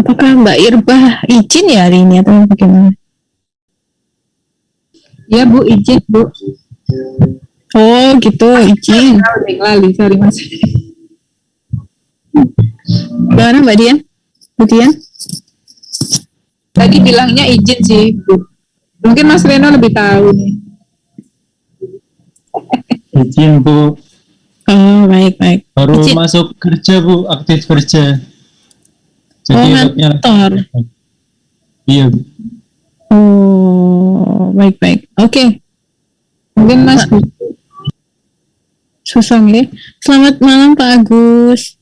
Apakah Mbak Irbah izin ya hari ini atau bagaimana? Ya Bu, izin Bu. Oh gitu, izin. Lali, sorry Mas. Gimana Mbak Dian? Bu Dian? Tadi bilangnya izin sih Bu. Mungkin Mas Reno lebih tahu nih. Izin Bu. Oh baik. Baru izin. masuk kerja Bu, aktif kerja. Jadi ngantor. Iya Bu. Oh baik. Oke. Mungkin Mas susah nih. Selamat malam Pak Agus.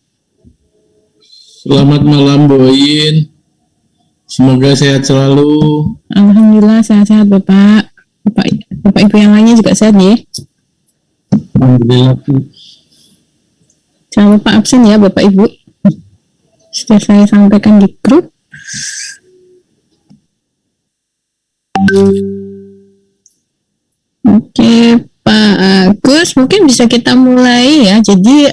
Selamat malam Boyin. Semoga sehat selalu. Alhamdulillah sehat-sehat Bapak. Bapak Ibu yang lainnya juga sehat ya. Alhamdulillah Bu. Jangan lupa absen ya Bapak Ibu. Sudah saya sampaikan di grup. Oke Pak Agus, mungkin bisa kita mulai ya. Jadi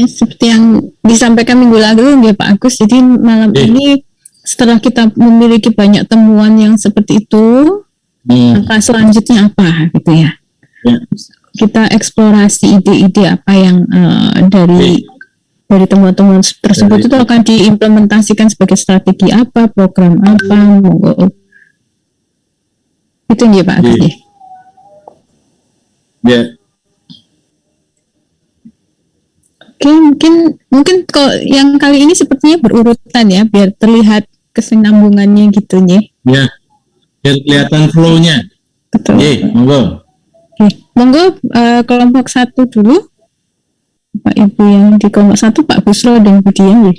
seperti yang disampaikan minggu lalu ya Pak Agus. Jadi malam ini setelah kita memiliki banyak temuan yang seperti itu, maka selanjutnya apa gitu ya? Kita eksplorasi ide-ide apa yang dari temuan-temuan tersebut itu akan diimplementasikan sebagai strategi apa, program apa, itu ya Pak Agus ya. Ya. Oke, mungkin kalau yang kali ini sepertinya berurutan ya, biar terlihat kesinambungannya gitu ya. Ya, biar kelihatan flow-nya. Betul. Monggo. Oke, monggo kelompok 1 dulu. Pak Ibu yang di kelompok 1, Pak Busro dan Bu Dian ya.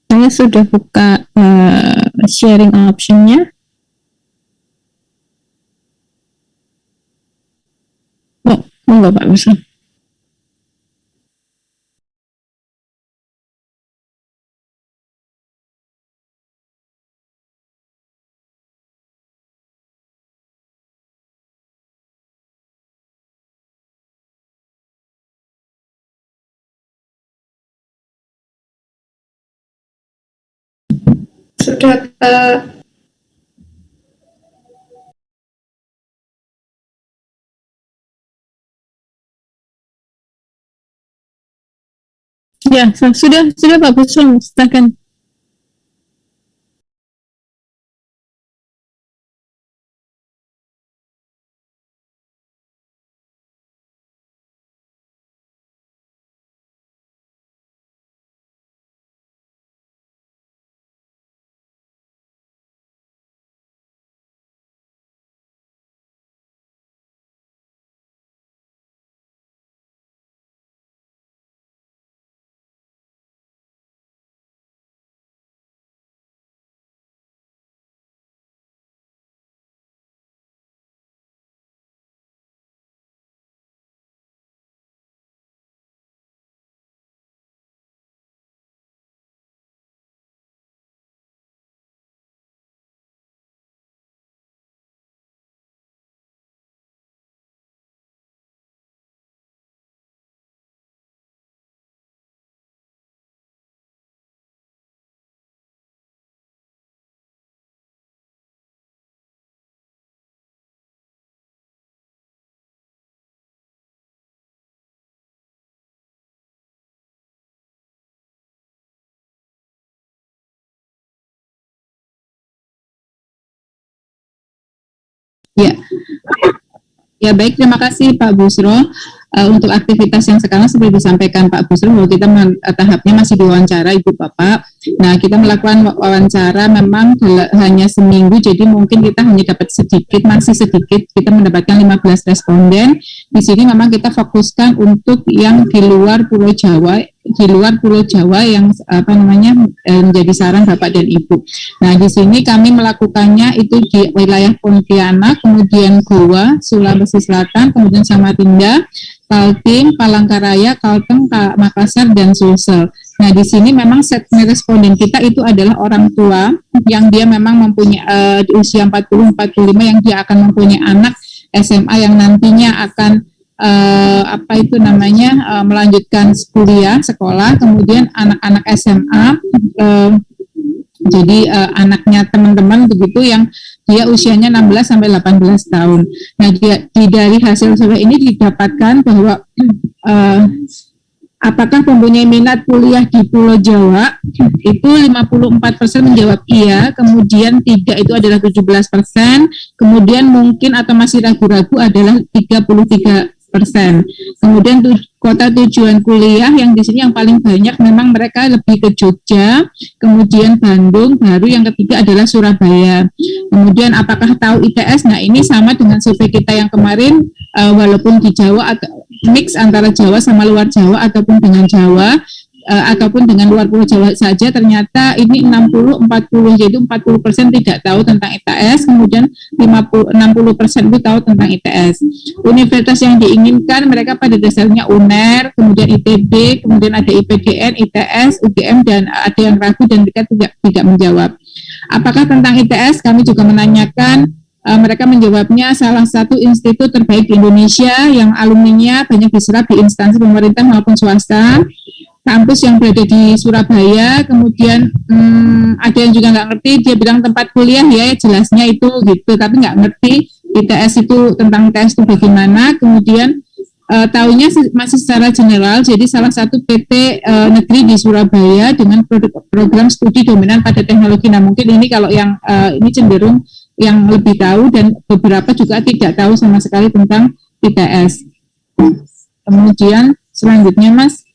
Saya sudah buka sharing option-nya. Monggo Pak Busro. sudah Ya, sudah Pak Busro, silakan. Ya baik, terima kasih Pak Busro. Untuk aktivitas yang sekarang seperti disampaikan Pak Busro, bahwa kita tahapnya masih diwawancara Ibu Bapak. Nah, kita melakukan wawancara memang hanya seminggu, jadi mungkin kita hanya dapat masih sedikit, kita mendapatkan 15 responden. Di sini memang kita fokuskan untuk yang di luar Pulau Jawa yang menjadi saran Bapak dan Ibu. Nah, di sini kami melakukannya itu di wilayah Pontianak, kemudian Goa, Sulawesi Selatan, kemudian Samarinda, Kaltim, Palangkaraya, Kalteng, Makassar, dan Sulsel. Nah, di sini memang segmen responden kita itu adalah orang tua yang dia memang mempunyai di usia 40-45 yang dia akan mempunyai anak SMA yang nantinya akan melanjutkan kuliah sekolah, kemudian anak-anak SMA, jadi anaknya teman-teman begitu yang dia usianya 16 sampai 18 tahun. Nah, dari hasil survei ini didapatkan bahwa apakah mempunyai minat kuliah di Pulau Jawa, itu 54% menjawab iya, kemudian tidak itu adalah 17%, kemudian mungkin atau masih ragu-ragu adalah 33%. Kemudian kota tujuan kuliah yang di sini yang paling banyak memang mereka lebih ke Jogja, kemudian Bandung, baru yang ketiga adalah Surabaya. Kemudian apakah tahu ITS? Nah, ini sama dengan survei kita yang kemarin, walaupun di Jawa atau mix antara Jawa sama luar Jawa ataupun dengan Jawa ataupun dengan luar Pulau Jawa saja, ternyata ini 60-40, yaitu 40% tidak tahu tentang ITS, kemudian 60% itu tahu tentang ITS. Universitas yang diinginkan mereka pada dasarnya UNER, kemudian ITB, kemudian ada IPDN, ITS, UGM, dan ada yang ragu dan mereka tidak menjawab. Apakah tentang ITS? Kami juga menanyakan, mereka menjawabnya salah satu institut terbaik di Indonesia yang alumninya banyak diserap di instansi pemerintah maupun swasta. Kampus yang berada di Surabaya, kemudian ada yang juga nggak ngerti, dia bilang tempat kuliah ya jelasnya itu gitu, tapi nggak ngerti ITS itu tentang tes itu bagaimana. Kemudian tahunya masih secara general, jadi salah satu PT negeri di Surabaya dengan program studi dominan pada teknologi. Nah, mungkin ini kalau yang ini cenderung yang lebih tahu, dan beberapa juga tidak tahu sama sekali tentang ITS. Kemudian selanjutnya, Mas.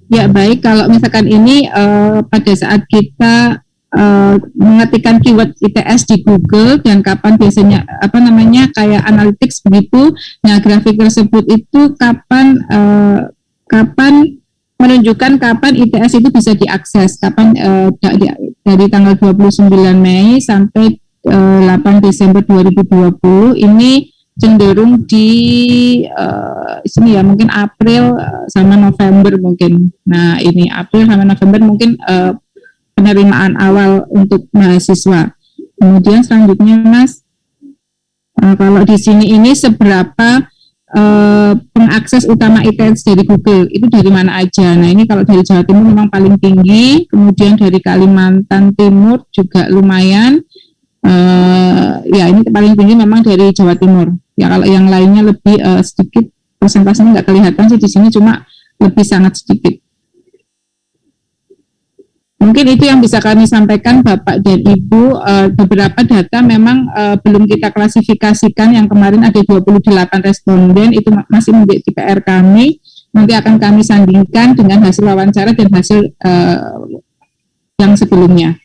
Ya, baik, kalau misalkan ini pada saat kita mengetikkan keyword ITS di Google dan kapan biasanya kayak analytics begitu, nah grafik tersebut itu kapan menunjukkan kapan ITS itu bisa diakses, kapan dari tanggal 29 Mei sampai 8 Desember 2020 ini cenderung di sini ya, mungkin April sama November mungkin. Nah, ini April sama November mungkin penerimaan awal untuk mahasiswa. Kemudian selanjutnya, Mas, kalau di sini ini seberapa pengakses utama ITS dari Google itu dari mana aja. Nah, ini kalau dari Jawa Timur memang paling tinggi, kemudian dari Kalimantan Timur juga lumayan. Ya, ini paling tinggi memang dari Jawa Timur. Ya, kalau yang lainnya lebih sedikit, persentasenya nggak kelihatan sih di sini, cuma lebih sangat sedikit. Mungkin itu yang bisa kami sampaikan, Bapak dan Ibu. Beberapa data memang belum kita klasifikasikan. Yang kemarin ada 28 responden, itu masih menjadi PR kami. nanti akan kami sandingkan dengan hasil wawancara dan hasil yang sebelumnya.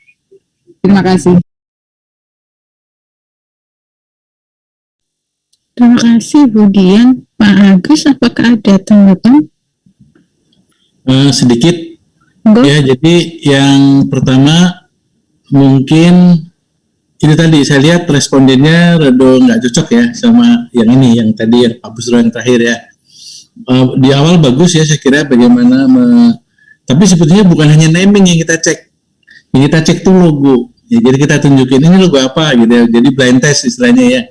Terima kasih. Terima kasih Bu Dian. Pak Agus, apakah ada tanggapan? Sedikit. Enggak? Ya, jadi yang pertama mungkin itu tadi saya lihat respondennya rada nggak cocok ya sama yang ini, yang tadi yang Pak Busro yang terakhir ya. Di awal bagus ya saya kira bagaimana tapi sebetulnya bukan hanya naming yang kita cek. Yang kita cek tuh logo. Ya, jadi kita tunjukin ini logo apa gitu ya. Jadi blind test istilahnya ya.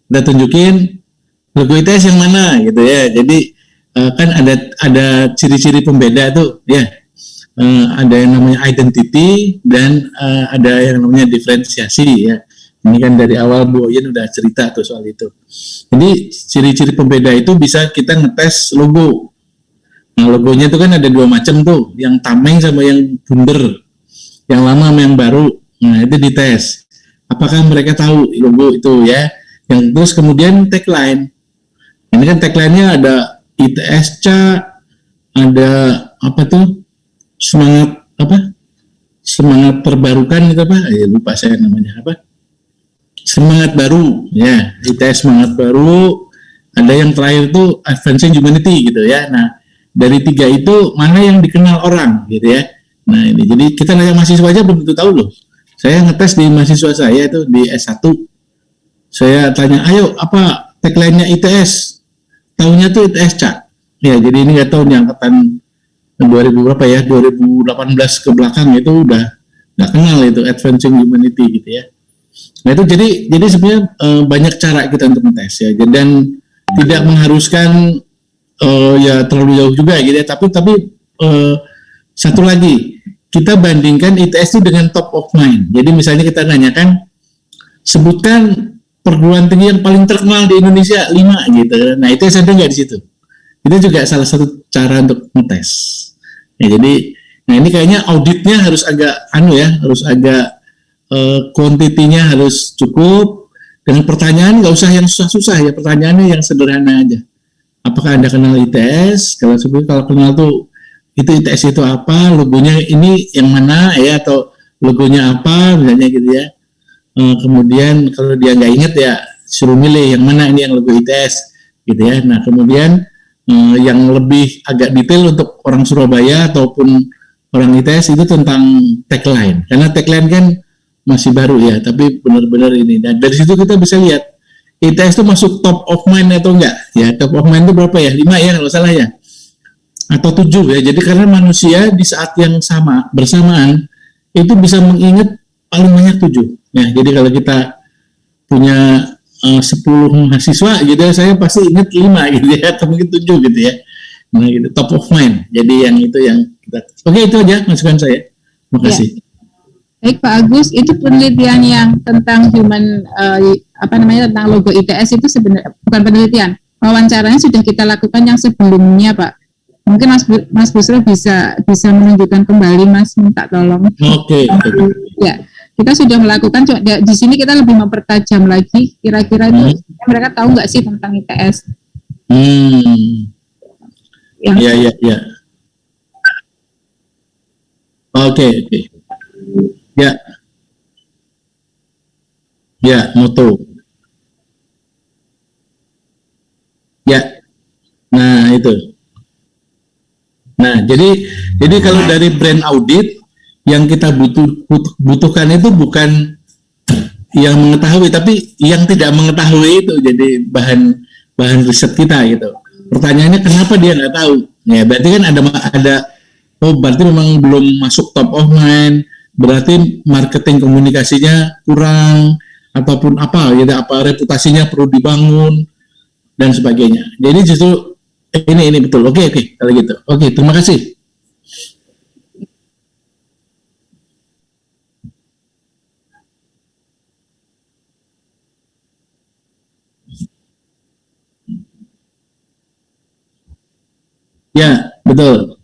Kita tunjukin logo ITS yang mana gitu ya. Jadi kan ada ciri-ciri pembeda tuh ya. Ada yang namanya identity dan ada yang namanya diferensiasi ya. Ini kan dari awal Bu Oyen udah cerita tuh soal itu. Jadi ciri-ciri pembeda itu bisa kita ngetes logo. Nah, logonya itu kan ada dua macam tuh, yang tameng sama yang bunder, yang lama sama yang baru. Nah, itu dites. Apakah mereka tahu logo itu ya? Yang terus kemudian tagline. Ini kan tagline-nya ada ITS ada apa tuh? Semangat terbarukan itu apa? Lupa saya namanya apa? Semangat baru ya, ITS semangat baru. Ada yang terakhir itu Advancing Humanity gitu ya. Nah, dari tiga itu mana yang dikenal orang gitu ya. Nah, ini jadi kita nanya mahasiswa aja belum tentu tahu loh. Saya ngetes di mahasiswa saya itu di S1. Saya tanya, ayo apa tagline-nya ITS? Tahunya tuh ITS Cak. Ya, jadi ini nggak tahu nih angkatan 2000 berapa ya, 2018 ke belakang itu udah nggak kenal itu Advancing Humanity gitu ya. Nah itu jadi sebenarnya banyak cara kita untuk ngetes ya, dan tidak mengharuskan ya terlalu jauh juga gitu ya, tapi satu lagi kita bandingkan ITS itu dengan top of mind. Jadi misalnya kita nanyakan sebutkan perguruan tinggi yang paling terkenal di Indonesia 5 gitu. Nah ITS ada nggak di situ? Itu juga salah satu cara untuk ngetes. Ya, jadi, nah ini kayaknya auditnya harus agak harus agak kuantitinya harus cukup. Dengan pertanyaan nggak usah yang susah-susah ya, pertanyaannya yang sederhana aja. Apakah Anda kenal ITS? Kalau kenal tuh itu ITS itu apa? Logonya ini yang mana ya, atau logonya apa misalnya gitu ya. Kemudian kalau dia nggak ingat ya suruh milih yang mana ini yang logo ITS gitu ya. Nah kemudian yang lebih agak detail untuk orang Surabaya ataupun orang ITS itu tentang tagline, karena tagline kan masih baru ya, tapi benar-benar ini. Dan dari situ kita bisa lihat ITS itu masuk top of mind atau enggak ya. Top of mind itu berapa ya, 5 ya kalau salah ya, atau 7 ya. Jadi karena manusia di saat yang bersamaan itu bisa mengingat paling banyak 7 ya. Jadi kalau kita punya 10 mahasiswa gitu ya, saya pasti ingat 5 gitu ya, atau mungkin 7 gitu ya. Nah gitu, top of mind. Jadi yang itu yang kita. Oke, itu aja masukan saya. Terima kasih. Ya. Baik Pak Agus, itu penelitian yang tentang tentang logo ITS itu sebenarnya bukan penelitian, wawancaranya sudah kita lakukan yang sebelumnya Pak. Mungkin Mas Busro bisa menunjukkan kembali, Mas, minta tolong. Oke. Ya. Kita sudah melakukan, di sini kita lebih mempertajam lagi, kira-kira itu mereka tahu nggak sih tentang ITS? Ya. Oke. Ya, moto. Ya. Nah, itu. Nah, jadi kalau dari brand audit yang kita butuhkan itu bukan yang mengetahui, tapi yang tidak mengetahui itu jadi bahan riset kita gitu. Pertanyaannya kenapa dia nggak tahu? Ya berarti kan berarti memang belum masuk top of mind, berarti marketing komunikasinya kurang ataupun apa gitu, apa reputasinya perlu dibangun dan sebagainya. Jadi justru ini betul. Oke kalau gitu. Oke, terima kasih. Ya, betul.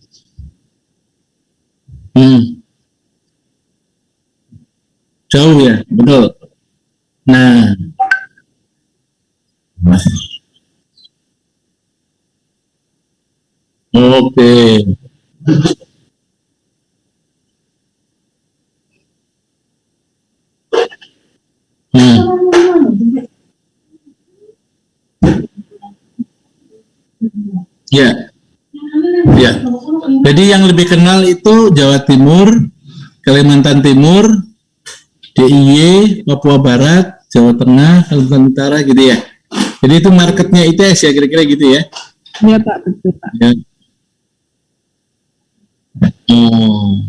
Jauh ya, betul. Nah, Oke. Ya, ya. Jadi yang lebih kenal itu Jawa Timur, Kalimantan Timur, DIY, Papua Barat, Jawa Tengah, Kalimantan Utara gitu ya. Jadi itu marketnya ITS ya kira-kira gitu ya. Iya Pak, betul Pak. Ya. Oh.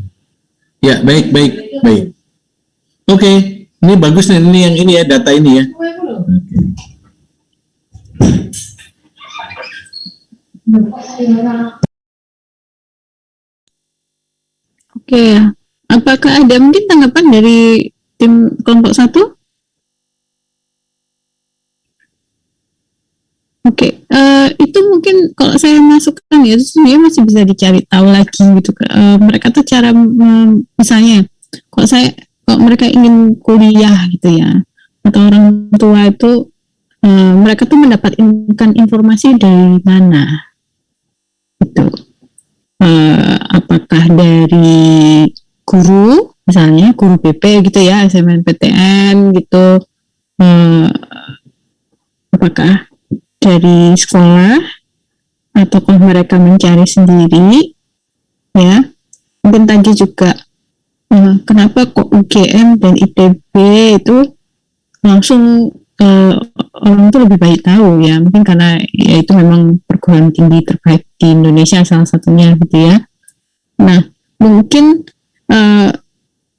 Ya, baik. Oke, ini bagus nih, ini yang ini ya, data ini ya. Oke ya. Apakah ada mungkin tanggapan dari tim kelompok 1? Oke, itu mungkin kalau saya masukkan ya, itu sebenarnya masih bisa dicari tahu lagi gitu. Mereka tuh cara misalnya, kalau mereka ingin kuliah gitu ya, atau orang tua itu mereka tuh mendapatkan informasi dari mana? Gitu. Apakah dari guru, misalnya guru BP gitu ya, SNMPTN gitu, apakah dari sekolah ataukah mereka mencari sendiri ya. Mungkin tadi juga kenapa kok UGM dan ITB itu langsung orang itu lebih baik tahu ya, mungkin karena ya itu memang perguruan tinggi terbaik di Indonesia salah satunya gitu ya. Nah mungkin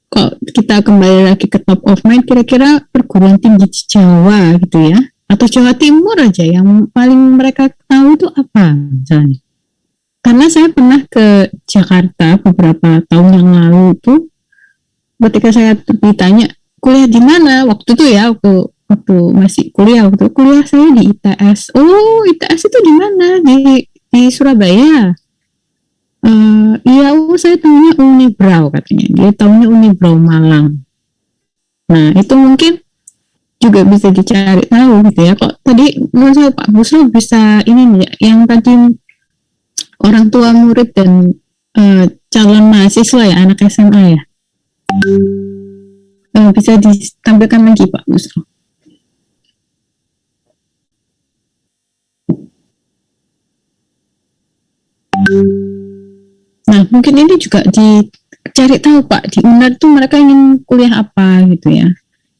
kalau kita kembali lagi ke top of mind, kira-kira perguruan tinggi di Jawa gitu ya, atau Jawa Timur aja yang paling mereka tahu itu apa misalnya. Karena saya pernah ke Jakarta beberapa tahun yang lalu itu, ketika saya ditanya kuliah di mana waktu itu ya, waktu masih kuliah, waktu kuliah saya di ITS. Oh, ITS itu di mana? Di Surabaya. Iya, saya tahunya Unibrau katanya. Dia tahunya Unibrau Malang. Nah, itu mungkin juga bisa dicari tahu gitu ya. Kok tadi menurut saya Pak Busro bisa ini nih, yang tadi orang tua murid dan calon mahasiswa ya, anak SMA ya. Bisa ditampilkan lagi Pak Busro. Nah, mungkin ini juga dicari tahu Pak, di UNER tuh mereka ingin kuliah apa gitu ya.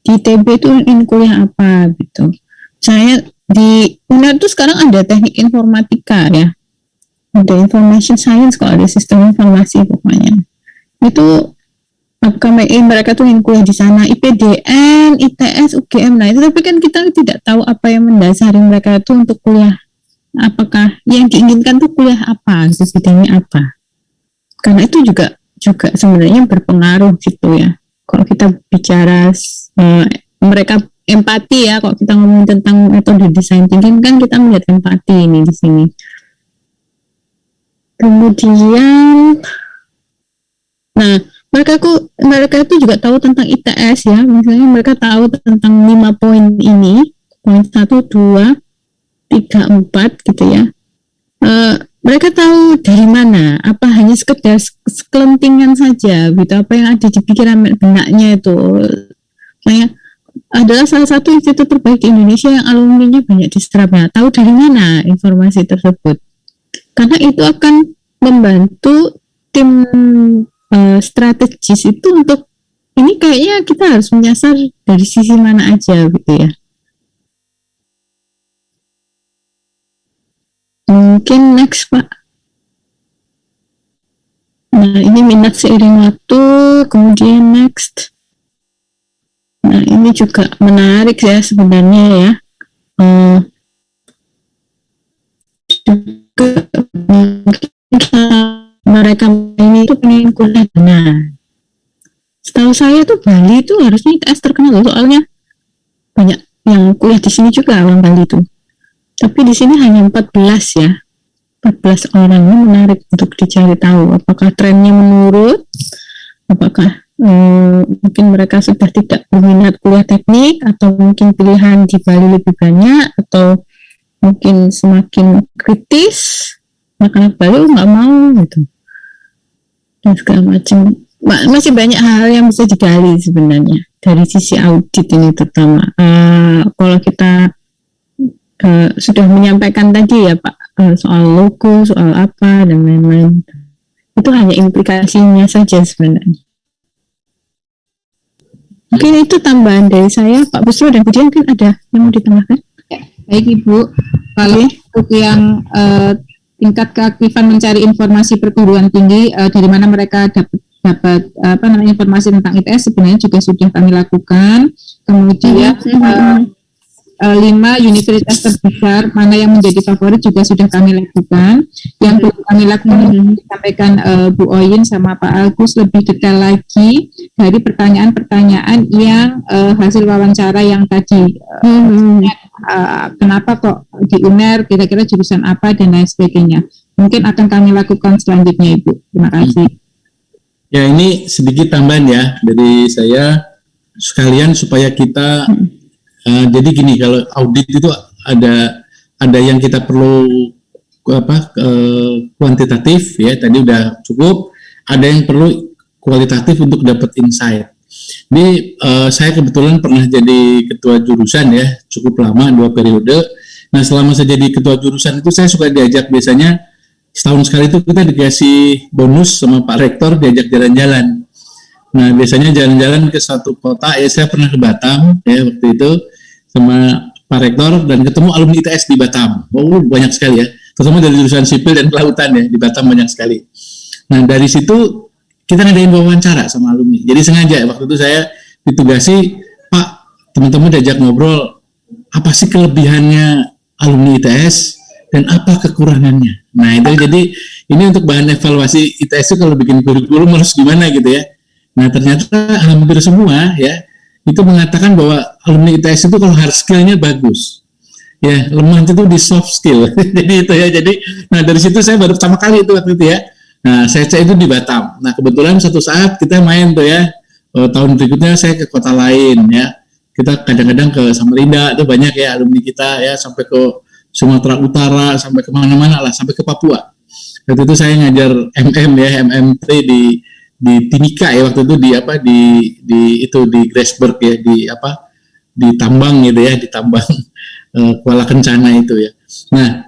Di ITB itu ingin kuliah apa gitu. Saya di UNER tuh sekarang ada teknik informatika ya. Ada information science, kalau ada sistem informasi pokoknya. Itu apakah mereka tuh ingin kuliah di sana, IPDN, ITS, UGM. Nah, itu tapi kan kita tidak tahu apa yang mendasari mereka itu untuk kuliah. Apakah yang diinginkan tuh kuliah apa, bidangnya apa. Karena itu juga sebenarnya berpengaruh gitu ya. Kalau kita bicara mereka empati ya, kalau kita ngomong tentang metode desain thinking kan kita melihat empati ini di sini. Kemudian, nah mereka itu juga tahu tentang ITS ya. Misalnya mereka tahu tentang 5 poin ini, poin 1, 2, 3, 4 gitu ya. Mereka tahu dari mana, apa hanya sekedar sekelentingan saja gitu, apa yang ada di pikiran benaknya itu. Makanya adalah salah satu institut terbaik di Indonesia yang alumninya banyak diserap. Tahu dari mana informasi tersebut, karena itu akan membantu tim strategis itu untuk ini kayaknya kita harus menyasar dari sisi mana aja gitu ya. Mungkin next Pak. Nah ini minat seiring waktu. Kemudian next. Nah ini juga menarik ya sebenarnya ya. Juga mereka ini tuh pengen kuliah. Nah setahu saya tuh Bali tuh harusnya ITS terkenal loh, soalnya banyak yang kuliah di sini juga orang Bali tuh. Tapi di sini hanya 14 ya. 14 orang. Ini menarik untuk dicari tahu. Apakah trennya menurun? Apakah mungkin mereka sudah tidak berminat kuliah teknik, atau mungkin pilihan di Bali lebih banyak, atau mungkin semakin kritis, anak baru nggak mau gitu dan segala macam. Masih banyak hal yang bisa digali sebenarnya dari sisi audit ini, terutama kalau kita sudah menyampaikan tadi ya Pak, soal logo, soal apa dan lain-lain, itu hanya implikasinya saja sebenarnya. Mungkin itu tambahan dari saya, Pak Busro dan Budian, kan ada yang mau ditambahkan? Baik Ibu, kalau untuk yang tingkat keaktifan mencari informasi perguruan tinggi, dari mana mereka dapat informasi tentang ITS sebenarnya juga sudah kami lakukan. Kemudian 5 universitas terbesar mana yang menjadi favorit juga sudah kami lakukan. Yang perlu kami lakukan disampaikan Bu Oyin sama Pak Agus lebih detail lagi dari pertanyaan-pertanyaan yang hasil wawancara yang tadi. Kenapa kok di UNER, kira-kira jurusan apa dan lain sebagainya. Mungkin akan kami lakukan selanjutnya Ibu. Terima kasih. Ya, ini sedikit tambahan ya dari saya sekalian supaya kita jadi gini, kalau audit itu ada yang kita perlu kuantitatif ya, tadi udah cukup, ada yang perlu kualitatif untuk dapat insight. Ini saya kebetulan pernah jadi ketua jurusan ya, cukup lama 2 periode. Nah, selama saya jadi ketua jurusan itu saya suka diajak, biasanya setahun sekali itu kita dikasih bonus sama Pak Rektor, diajak jalan-jalan. Nah, biasanya jalan-jalan ke suatu kota, ya saya pernah ke Batam ya waktu itu sama Pak Rektor dan ketemu alumni ITS di Batam. Oh, banyak sekali ya, terutama dari jurusan sipil dan kelautan ya, di Batam banyak sekali. Nah, dari situ kita ngadain wawancara sama alumni. Jadi sengaja waktu itu saya ditugasi, Pak, teman-teman diajak ngobrol, apa sih kelebihannya alumni ITS dan apa kekurangannya. Nah, itu jadi ini untuk bahan evaluasi ITS itu kalau bikin kurikulum harus gimana gitu ya. Nah, ternyata hampir semua ya itu mengatakan bahwa alumni ITS itu kalau hard skill-nya bagus. Ya, lemah itu di soft skill. Jadi itu ya. Jadi nah dari situ saya baru pertama kali itu waktu itu ya. Nah, saya cek itu di Batam. Nah, kebetulan satu saat kita main tuh ya. Tahun berikutnya saya ke kota lain ya. Kita kadang-kadang ke Samarinda, itu banyak ya alumni kita ya, sampai ke Sumatera Utara, sampai kemana-mana lah, sampai ke Papua. Waktu itu saya ngajar MMT di Timika ya, waktu itu di Grassberg ya, di tambang gitu ya, di tambang Kuala Kencana itu ya. Nah,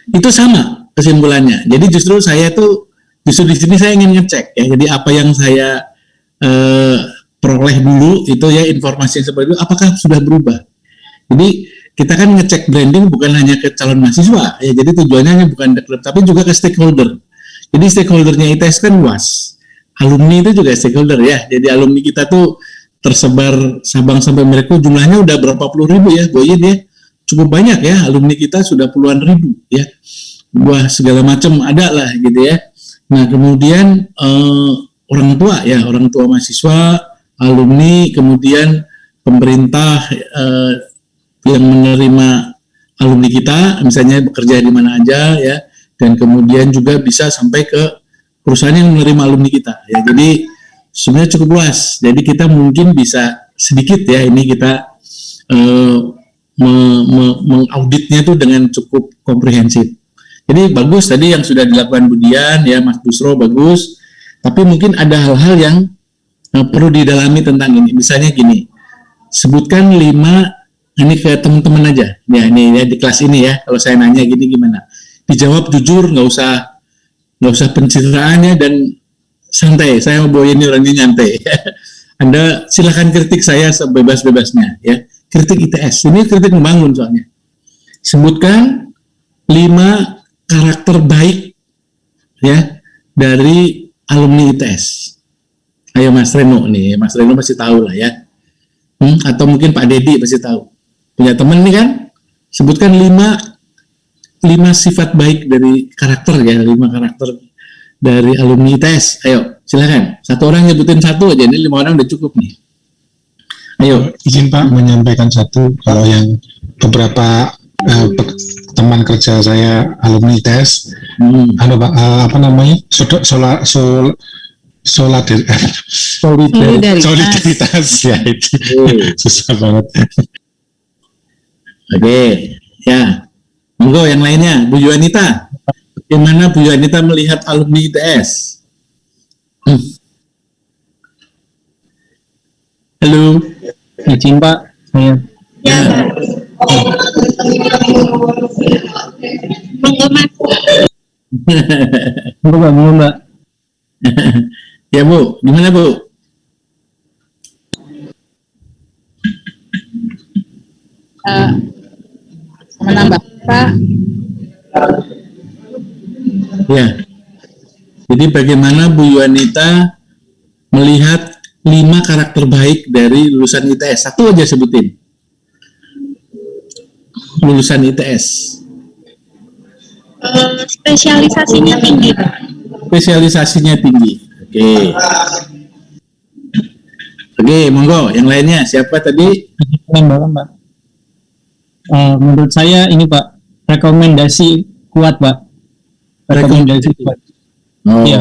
itu sama kesimpulannya. Jadi justru di sini saya ingin ngecek ya. Jadi apa yang saya peroleh dulu itu ya, informasi yang seperti itu apakah sudah berubah. Jadi kita kan ngecek branding bukan hanya ke calon mahasiswa ya. Jadi tujuannya bukan klub tapi juga ke stakeholder. Jadi stakeholdernya ITS kan luas. Alumni itu juga stakeholder ya. Jadi alumni kita tuh tersebar Sabang sampai Merauke, jumlahnya udah berapa puluh ribu ya, Boyin ya. Cukup banyak ya, alumni kita sudah puluhan ribu ya. Wah, segala macam ada lah gitu ya. Nah, kemudian orang tua mahasiswa, alumni, kemudian pemerintah yang menerima alumni kita, misalnya bekerja di mana aja ya, dan kemudian juga bisa sampai ke perusahaan yang menerima alumni kita ya. Jadi sebenarnya cukup luas. Jadi kita mungkin bisa sedikit ya ini kita mengauditnya tuh dengan cukup komprehensif. Jadi bagus tadi yang sudah dilakukan Budian ya, Mas Busro bagus. Tapi mungkin ada hal-hal yang perlu didalami tentang ini. Misalnya gini, sebutkan 5, ini ke teman-teman aja. Ya ini ya di kelas ini ya. Kalau saya nanya gini gimana? Dijawab jujur, nggak usah pencitraannya dan santai. Saya mau bawa ini orangnya nyantai. Anda silakan kritik saya sebebas-bebasnya ya. Kritik ITS. Ini kritik membangun soalnya. Sebutkan 5 karakter baik ya dari alumni ITS. Ayo Mas Reno nih, Mas Reno pasti tahu lah ya. Atau mungkin Pak Dedi pasti tahu. Punya teman nih kan? Sebutkan 5 sifat baik dari karakter ya, 5 karakter dari alumni ITS. Ayo, silakan. Satu orang nyebutin satu aja, ini 5 orang udah cukup nih. Ayo. Izin Pak menyampaikan satu, kalau yang beberapa teman kerja saya alumni ITS, solidaritas ya itu susah banget. Oke, ya. Monggo yang lainnya, Bu Yuanita. bagaimana Bu Yanita melihat alumni ITS? Halo. Izin Pak, saya Ya, monggo Mas. Mbak. Ya Bu, gimana Bu? Menambah Pak. Ya. Jadi bagaimana Bu Yuanita melihat 5 karakter baik dari lulusan ITS? Satu aja sebutin. Lulusan ITS. Spesialisasinya tinggi, Pak. Spesialisasinya tinggi. Oke. Oke, monggo. Yang lainnya siapa tadi? Mbak. Menurut saya ini Pak, rekomendasi kuat Pak. Rekomendasi kuat. Oh. Iya.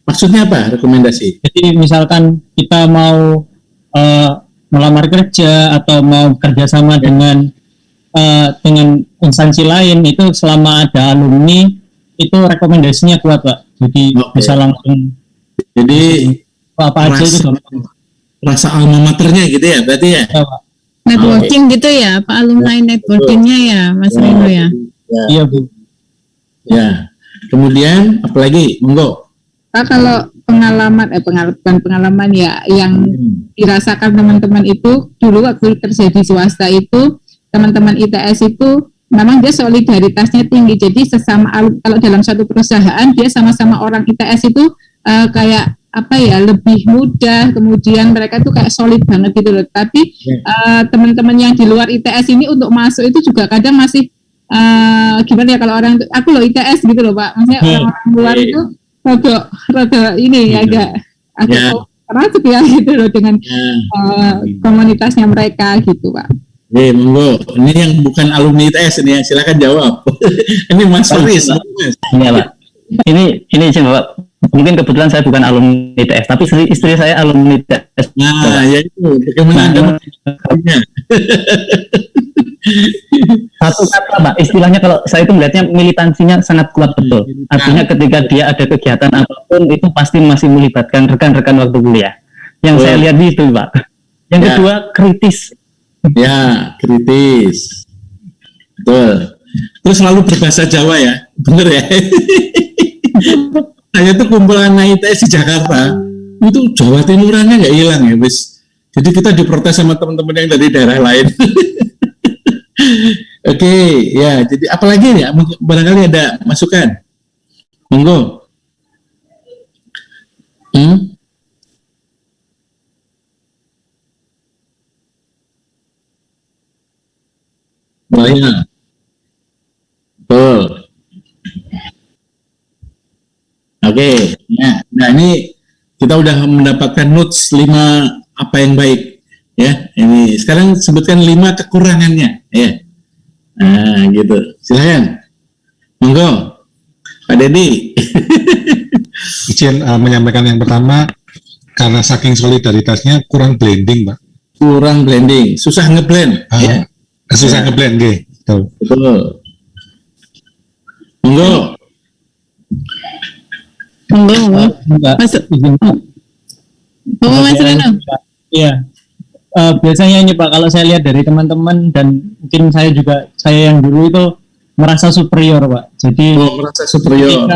Maksudnya apa rekomendasi? Jadi misalkan kita mau melamar kerja atau mau kerjasama dengan instansi lain, itu selama ada alumni itu rekomendasinya kuat Pak. Jadi bisa langsung. Jadi apa aja itu rasa alma maternya gitu ya, berarti ya? Ya, Pak. Networking gitu ya, Pak, alumni networkingnya ya, Mas Reno ya. Iya Bu. Ya. Kemudian apalagi? Monggo. Pak, kalau pengalaman ya yang dirasakan teman-teman itu dulu waktu kerja di swasta itu, teman-teman ITS itu memang dia solidaritasnya tinggi. Jadi sesama kalau dalam satu perusahaan dia sama-sama orang ITS itu kayak apa ya, lebih mudah, kemudian mereka tuh kayak solid banget gitu loh. Tapi teman-teman yang di luar ITS ini untuk masuk itu juga kadang masih gimana ya, kalau orang aku loh ITS gitu loh Pak, maksudnya orang luar itu rada ini agak keras ya gitu loh dengan komunitasnya mereka gitu Pak. Monggo. Ini yang bukan alumni ITS ini ya, silakan jawab. Ini Mas Faris. Iya Pak. Ini izin Bapak. Mungkin kebetulan saya bukan alumni ITS, tapi istri saya alumni ITS. Nah, ya itu. Bagaimana satu kata Pak, istilahnya kalau saya itu melihatnya militansinya sangat kuat betul. Artinya ketika dia ada kegiatan apapun itu pasti masih melibatkan rekan-rekan waktu kuliah. Yang saya lihat itu Pak. Yang kedua kritis. Ya, kritis. Betul. Terus selalu berbahasa Jawa ya, bener ya? Saya tuh kumpulan ITS di Jakarta, itu Jawa Timurannya nggak hilang ya, bis. Jadi kita diprotes sama teman-teman yang dari daerah lain. Oke, ya. Jadi apalagi ya? Barangkali ada masukan. Monggo. Banyak. Betul. Oke, ya. Nah ini kita udah mendapatkan notes 5 apa yang baik, ya. Ini sekarang sebutkan 5 kekurangannya, ya. Nah, gitu. Silakan. Monggo, Pak Dedi. Izin menyampaikan yang pertama, karena saking solidaritasnya kurang blending, Pak. Kurang blending, susah ngeblend. Ya. Susah ngeblend, gitu. Betul. Monggo. Mas Reno. Iya. Biasanya ini Pak, kalau saya lihat dari teman-teman dan mungkin saya yang dulu itu merasa superior Pak. Jadi merasa superior.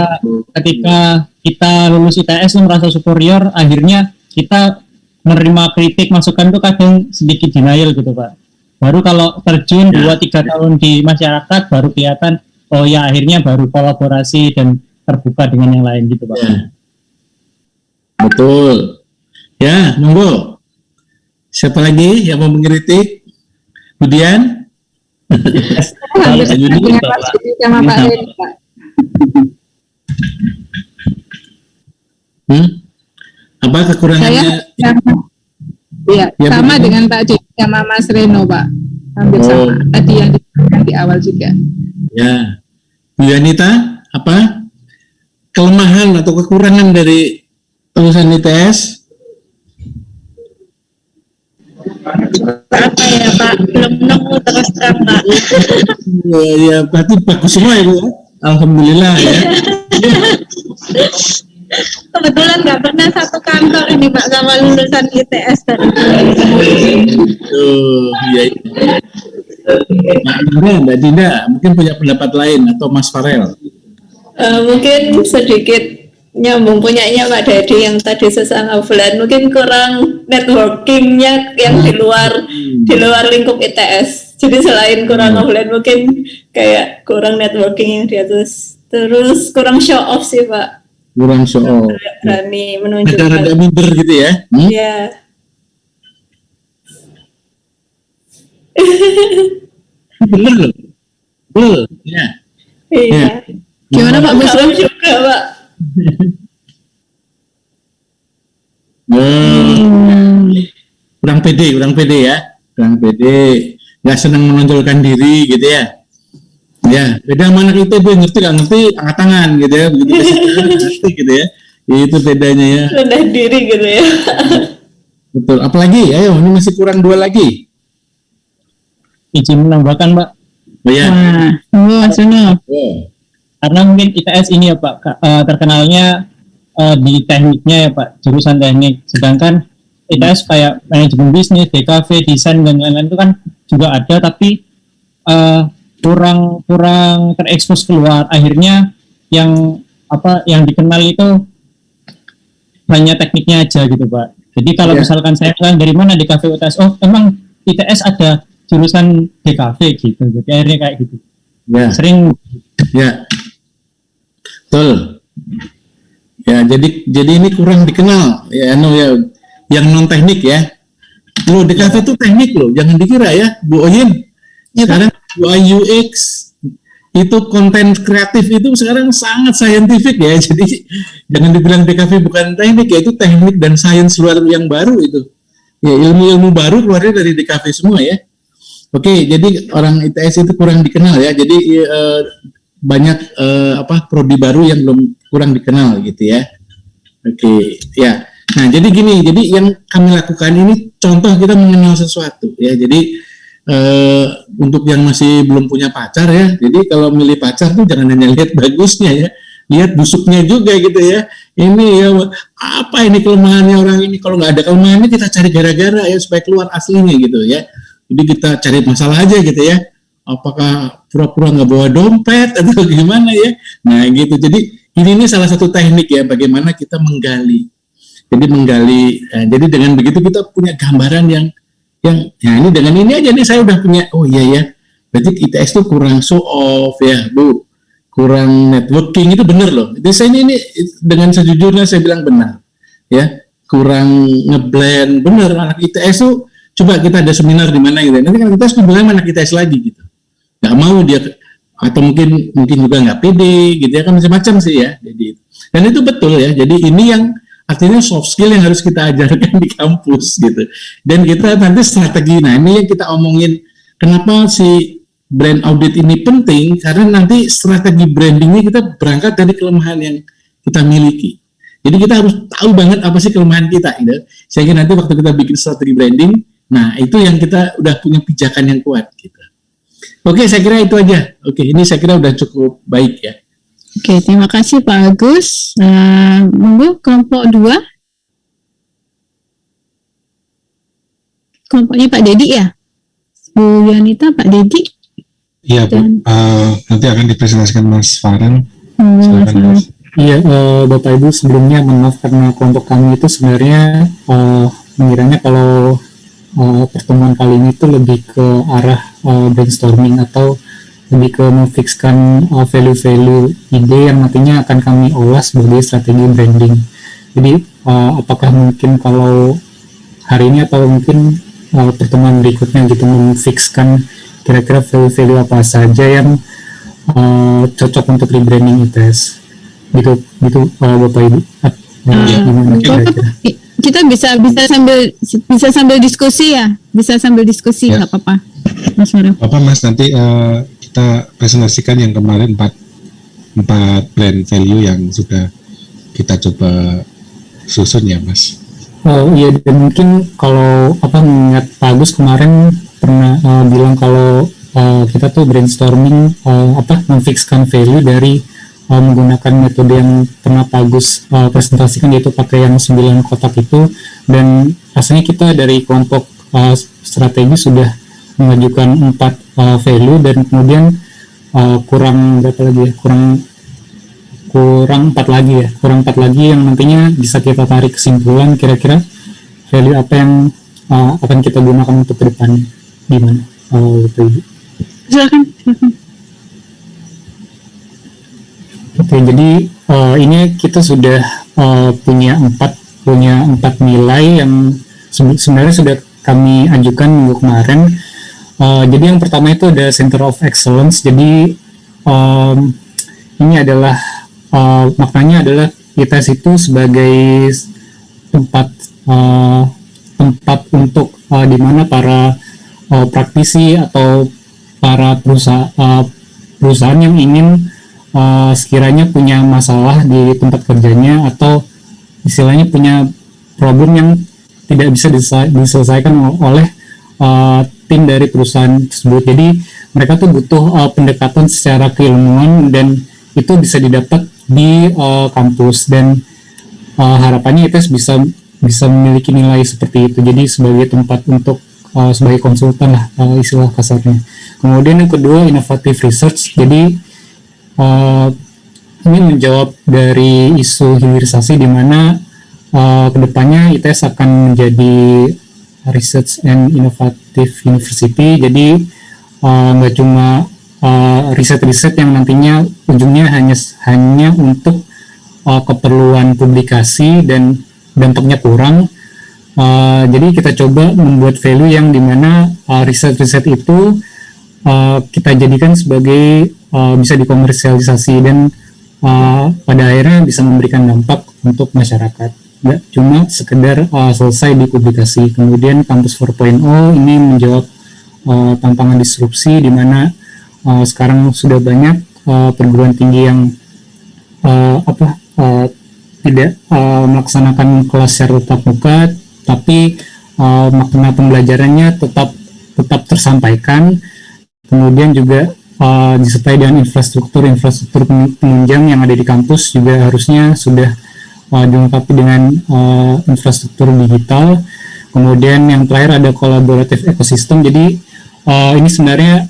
Ketika kita lulus ITS itu merasa superior, akhirnya kita menerima kritik masukan itu kadang sedikit denial gitu Pak. Baru kalau terjun 2-3 tahun di masyarakat baru kelihatan, oh ya akhirnya baru kolaborasi dan terbuka dengan yang lain gitu Pak. Ya. Betul. Ya, monggo. Siapa lagi yang mau mengkritik? Kemudian Sama Pak Reni, Pak. Apa kekurangannya? Sama dengan Pak J sama Mas Reno Pak. Hampir sama tadi yang disebutkan di awal juga. Ya. Bu Yanita, apa kelemahan atau kekurangan dari lulusan ITS? Apa ya Pak, belum nemu terus terang Pak. Ya, berarti bagus semua ya Bu. Alhamdulillah ya. Kebetulan nggak pernah satu kantor ini Pak sama lulusan ITS dari Iya. Mbak Dinda mungkin punya pendapat lain atau Mas Farel. Mungkin sedikit nyambung punyanya Pak Dedi yang tadi sesama bulan, mungkin kurang networkingnya yang di luar lingkup ITS. Jadi selain kurang offline mungkin kayak kurang networking yang di atas, terus kurang show off sih Pak. Kurang show off. Berani menunjukkan. Ada minder gitu ya? Iya. Bener loh. Betul. Ya. Iya. Gimana Pak Busro? Juga Pak. Kurang pede ya. Kurang pede. Nggak senang menonjolkan diri gitu ya. Ya, beda sama anak itu ngerti nggak ngerti angkat tangan gitu ya. Begitu ngerti gitu ya. Itu bedanya ya. Rendah diri gitu ya. Betul. Apalagi ayo ini masih kurang 2 lagi. Izin menambahkan Pak, Oh ya. Mas Juno. karena mungkin ITS ini ya Pak terkenalnya di tekniknya ya Pak, jurusan teknik, sedangkan ITS kayak manajemen bisnis, DKV, desain dan lain-lain itu kan juga ada, tapi kurang terekspos keluar. Akhirnya yang dikenal itu hanya tekniknya aja gitu Pak. Jadi kalau misalkan saya bilang dari mana DKV ITS, oh emang ITS ada jurusan DKV gitu. Jadi akhirnya kayak gitu. Ya. Sering. Ya. Betul. Ya, jadi ini kurang dikenal ya, yang non teknik ya. Lo DKV itu teknik loh, jangan dikira ya, Bu Oyin. Sekarang UI UX itu konten kreatif itu sekarang sangat scientific ya. Jadi jangan dibilang DKV bukan teknik ya, itu teknik dan sains luar yang baru itu. Ya, ilmu-ilmu baru keluarnya dari DKV semua ya. Oke, jadi orang ITS itu kurang dikenal ya. Jadi banyak prodi baru yang kurang dikenal gitu ya. Oke, ya. Nah, jadi gini, jadi yang kami lakukan ini contoh kita mengenal sesuatu ya. Jadi untuk yang masih belum punya pacar ya, jadi kalau milih pacar tuh jangan hanya lihat bagusnya ya, lihat busuknya juga gitu ya. Ini ya apa ini kelemahannya orang ini, kalau nggak ada kelemahannya kita cari gara-gara ya supaya keluar aslinya gitu ya. Jadi kita cari masalah aja gitu ya. Apakah pura-pura nggak bawa dompet atau gimana ya? Nah gitu. Jadi ini salah satu teknik ya bagaimana kita menggali. Jadi dengan begitu kita punya gambaran yang ya ini dengan ini aja nih saya udah punya. Oh iya ya. Berarti ITS itu kurang show off ya, Bu. Kurang networking itu benar loh. Jadi saya ini dengan sejujurnya saya bilang benar. Ya, kurang ngeblend benar anak ITS tuh. Coba kita ada seminar di mana gitu. Nanti kan kita bilang anak ITS lagi gitu. Nggak mau dia, atau mungkin juga nggak pede gitu ya, kan macam-macam sih ya. Jadi dan itu betul ya. Jadi ini yang artinya soft skill yang harus kita ajarkan di kampus gitu. Dan kita nanti strategi. Nah ini yang kita omongin. Kenapa si brand audit ini penting? Karena nanti strategi brandingnya kita berangkat dari kelemahan yang kita miliki. Jadi kita harus tahu banget apa sih kelemahan kita gitu. Sehingga nanti waktu kita bikin strategi branding, nah itu yang kita udah punya pijakan yang kuat gitu. Oke, saya kira itu aja. Oke, ini saya kira udah cukup baik ya. Oke, terima kasih Pak Agus. Monggo kelompok 2. Kelompoknya Pak Dedi ya? Bu Yanita, Pak Dedi. Iya Bu, nanti akan dipresentasikan Mas Farel. Silakan Mas. Iya, Bapak Ibu sebelumnya maaf karena kelompok kami itu sebenarnya mengiranya kalau pertemuan kali ini itu lebih ke arah brainstorming atau lebih ke memfixkan value-value ide yang nantinya akan kami olah sebagai strategi branding. Jadi apakah mungkin kalau hari ini atau mungkin pertemuan berikutnya gitu memfixkan kira-kira value-value apa saja yang cocok untuk rebranding ITS gitu Bapak Ibu. Kita bisa sambil diskusi ya, nggak apa-apa. Mas Farel. Bapak Mas nanti kita presentasikan yang kemarin 4 brand value yang sudah kita coba susun ya Mas. Oh iya, dan mungkin kalau mengingat Pak Agus kemarin pernah bilang kalau kita tuh brainstorming memfixkan value dari menggunakan metode yang pernah Pak Agus presentasikan, yaitu pakai yang 9 kotak itu. Dan rasanya kita dari kelompok strategi sudah mengajukan 4 value, dan kemudian kurang 4 lagi yang nantinya bisa kita tarik kesimpulan kira-kira value apa yang akan kita gunakan untuk kedepannya. Gimana gitu, Ibu? Silakan. Oke, jadi ini kita sudah punya empat nilai yang sebenarnya sudah kami ajukan minggu kemarin. Jadi yang pertama itu ada Center of Excellence. Jadi ini adalah maknanya adalah ITS itu sebagai tempat untuk di mana para praktisi atau para perusahaan yang ingin sekiranya punya masalah di tempat kerjanya atau istilahnya punya problem yang tidak bisa diselesaikan oleh tim dari perusahaan tersebut. Jadi mereka tuh butuh pendekatan secara keilmuan, dan itu bisa didapat di kampus, dan harapannya ITS bisa memiliki nilai seperti itu. Jadi sebagai tempat untuk sebagai konsultan lah istilah kasarnya. Kemudian yang kedua, innovative research. Jadi ini menjawab dari isu hilirisasi, di mana kedepannya ITS akan menjadi research and innovative university. Jadi nggak cuma riset-riset yang nantinya ujungnya hanya untuk keperluan publikasi dan dampaknya kurang. Jadi kita coba membuat value yang dimana riset-riset itu kita jadikan sebagai bisa dikomersialisasi dan pada akhirnya bisa memberikan dampak untuk masyarakat, nggak cuma sekedar selesai di publikasi. Kemudian Kampus 4.0 ini menjawab tantangan disrupsi, di mana sekarang sudah banyak perguruan tinggi yang tidak melaksanakan kelas secara tatap muka, tapi makna pembelajarannya tetap tersampaikan. Kemudian juga disertai dengan infrastruktur penunjang yang ada di kampus juga harusnya sudah dilengkapi dengan infrastruktur digital. Kemudian yang terakhir ada collaborative ecosystem. Jadi ini sebenarnya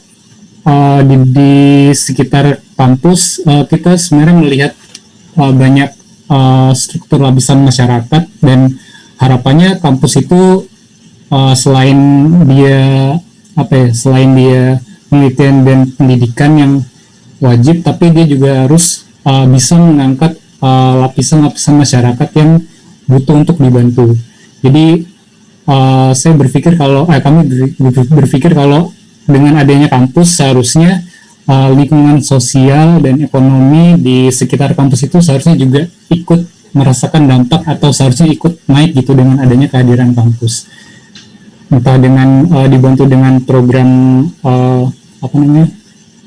di sekitar kampus kita sebenarnya melihat banyak struktur lapisan masyarakat, dan harapannya kampus itu selain dia penelitian dan pendidikan yang wajib, tapi dia juga harus bisa mengangkat lapisan-lapisan masyarakat yang butuh untuk dibantu. Jadi saya berpikir kami berpikir kalau dengan adanya kampus seharusnya lingkungan sosial dan ekonomi di sekitar kampus itu seharusnya juga ikut merasakan dampak, atau seharusnya ikut naik gitu dengan adanya kehadiran kampus. Entah dengan dibantu dengan program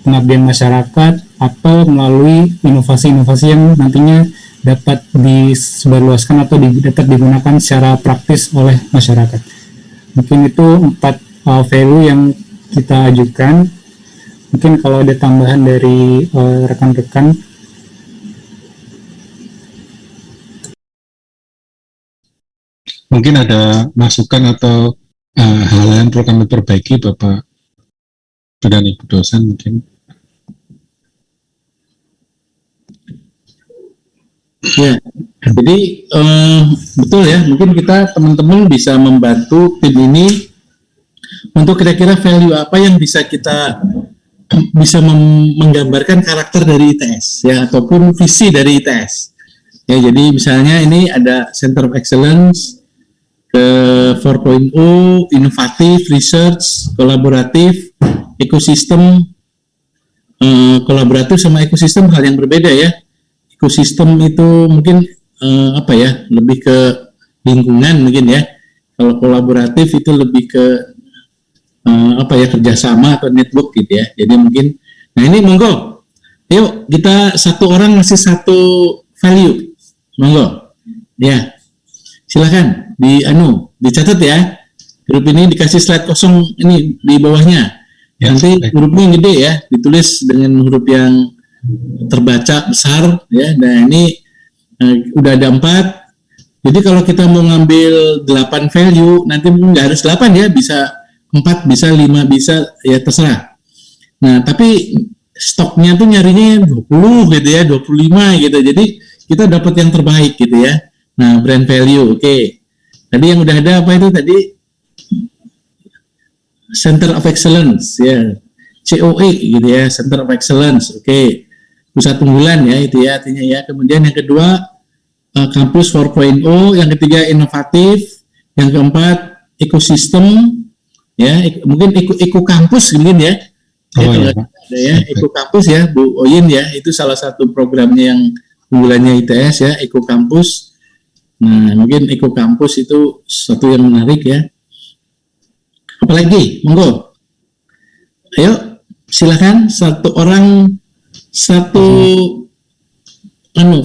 pengabdian masyarakat, atau melalui inovasi-inovasi yang nantinya dapat disebarluaskan atau dapat digunakan secara praktis oleh masyarakat. Mungkin itu 4 value yang kita ajukan. Mungkin kalau ada tambahan dari rekan-rekan. Mungkin ada masukan atau hal yang perlu kami perbaiki, Bapak dan Ibu dosen mungkin. Ya, jadi betul ya, mungkin kita teman-teman bisa membantu tim ini untuk kira-kira value apa yang bisa kita menggambarkan karakter dari ITS ya, ataupun visi dari ITS. Ya, jadi misalnya ini ada Center of Excellence, 4.0, inovatif, research, kolaboratif, ekosistem. Kolaboratif sama ekosistem hal yang berbeda ya. Ekosistem itu mungkin lebih ke lingkungan mungkin ya. Kalau kolaboratif itu lebih ke kerjasama atau network gitu ya. Jadi mungkin, nah ini monggo, yuk kita satu orang ngasih satu value, monggo, ya silakan dicatat ya. Grup ini dikasih slide kosong ini di bawahnya. Ya, Nanti baik. hurufnya yang gede ya, ditulis dengan huruf yang terbaca besar ya. Nah ini udah ada 4. Jadi kalau kita mau ngambil 8 value, nanti nggak harus 8 ya, bisa 4, bisa 5, bisa ya terserah. Nah tapi stoknya tuh nyarinya 20 gitu ya, 25 gitu. Jadi kita dapat yang terbaik gitu ya. Nah brand value, oke. Tadi yang udah ada apa itu tadi? Center of Excellence ya, COE gitu ya, Center of Excellence, oke. Pusat unggulan ya itu ya artinya ya. Kemudian yang kedua Kampus 4.0, yang ketiga inovatif, yang keempat ekosistem, ya mungkin kampus mungkin ya. Oh, Ya, ya, Pak. ada ya kampus ya Bu Oyin ya, itu salah satu programnya yang unggulannya ITS ya, kampus. Nah mungkin kampus itu sesuatu yang menarik ya. Apalagi, monggo. Ayo silakan satu orang satu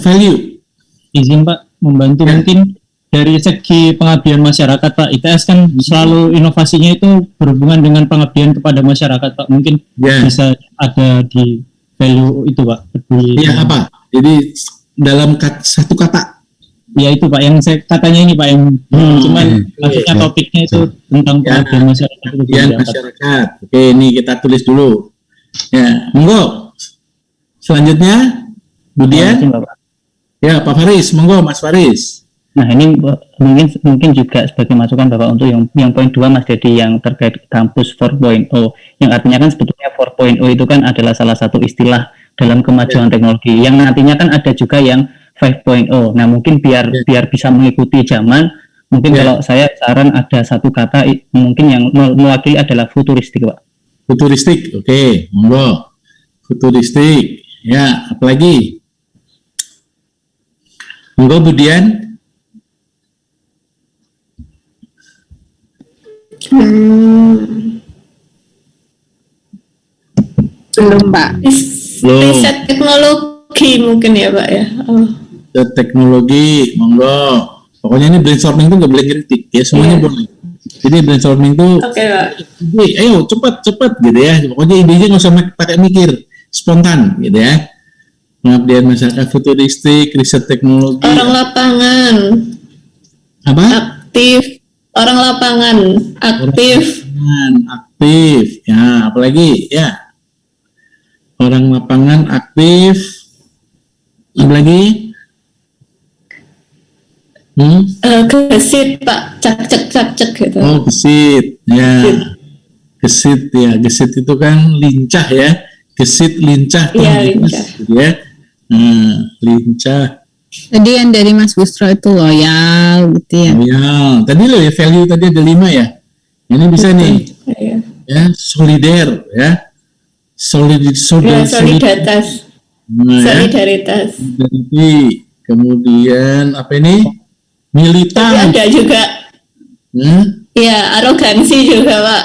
value. Izin Pak membantu Ya. mungkin dari segi pengabdian masyarakat Pak. ITS kan selalu inovasinya itu berhubungan dengan pengabdian kepada masyarakat Pak. Mungkin Ya. bisa ada di value itu Pak. Peduli. Iya apa? Jadi dalam satu kata. Ya itu Pak yang saya katanya ini Pak yang cuman maksudnya Ya. topiknya itu tentang Ya. pengabdian masyarakat itu Kemudian diangkat. masyarakat. Oke, ini kita tulis dulu. Ya, monggo. Selanjutnya, kemudian Izin, Bapak. ya Pak Faris, monggo Mas Faris. Nah ini mungkin juga sebagai masukan Bapak untuk yang poin 2 Mas Dedi yang terkait kampus 4.0, yang artinya kan sebetulnya 4.0 itu kan adalah salah satu istilah dalam kemajuan teknologi yang nantinya kan ada juga yang 5.0. Nah mungkin biar bisa mengikuti zaman, mungkin Ya. kalau saya saran ada satu kata mungkin yang mewakili adalah futuristik Pak. Futuristik, oke, monggo. Futuristik, ya, apalagi? Monggo kemudian, Belum, Pak. Belum. Riset teknologi mungkin ya Pak ya. Oh. teknologi, monggo. Pokoknya ini brainstorming itu nggak boleh kritik, ya semuanya Iya. boleh. Jadi brainstorming itu, Oke Pak. ayo cepat gitu ya. Pokoknya idenya nggak usah pakai mikir, spontan gitu ya. Pengabdian masyarakat futuristik, riset teknologi, Orang lapangan apa? aktif, orang lapangan aktif. Aktif, ya apalagi ya orang lapangan aktif, apalagi? Gesit Pak, cak gitu. Oh gesit, ya gesit ya, gesit itu kan lincah ya, gesit lincah, Iya, tangguh, lincah. gitu ya. Lincah, Tadi yang dari Mas Busro itu loyal gitu ya. ya. Tadi loh ya value tadi ada 5 ya. Ini bisa nih, Iya. ya solider ya, Ya, solidaritas. Nah, ya. Solidaritas. Jadi kemudian apa ini? Tapi Militan. ada juga ya arogansi juga Pak.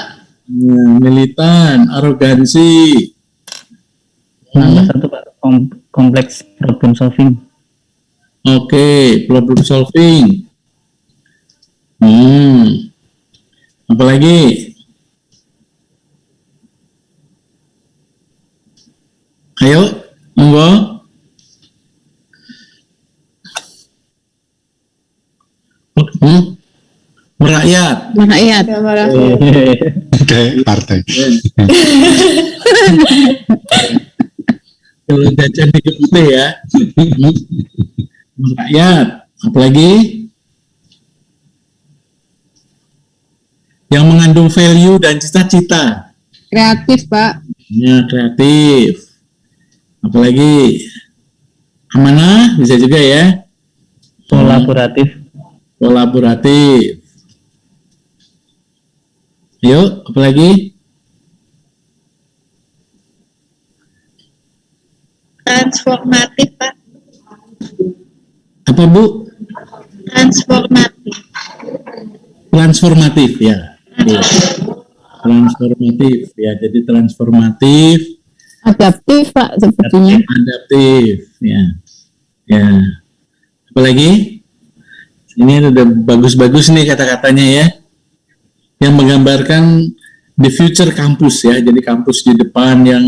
Nah, militan, arogansi. Tambah satu Pak, kompleks problem solving. Oke, problem solving. Apalagi? Ayo, monggo. Merakyat. Merakyat. Ya, malah. Kayak partai. Kalau jajan di gede ya. Merakyat. Apalagi? Yang mengandung value dan cita-cita. Kreatif, Pak. Ya, kreatif. Apalagi? Amanah bisa juga ya. Kolaboratif. Kolaboratif. Yuk, apalagi? Transformatif Pak. Apa Bu? Transformatif. Transformatif ya. Oke. Transformatif ya. Jadi transformatif, Adaptif Pak sepertinya. adaptif ya. Ya. Apalagi? Ini udah bagus-bagus nih kata-katanya ya. Yang menggambarkan the future kampus ya, jadi kampus di depan yang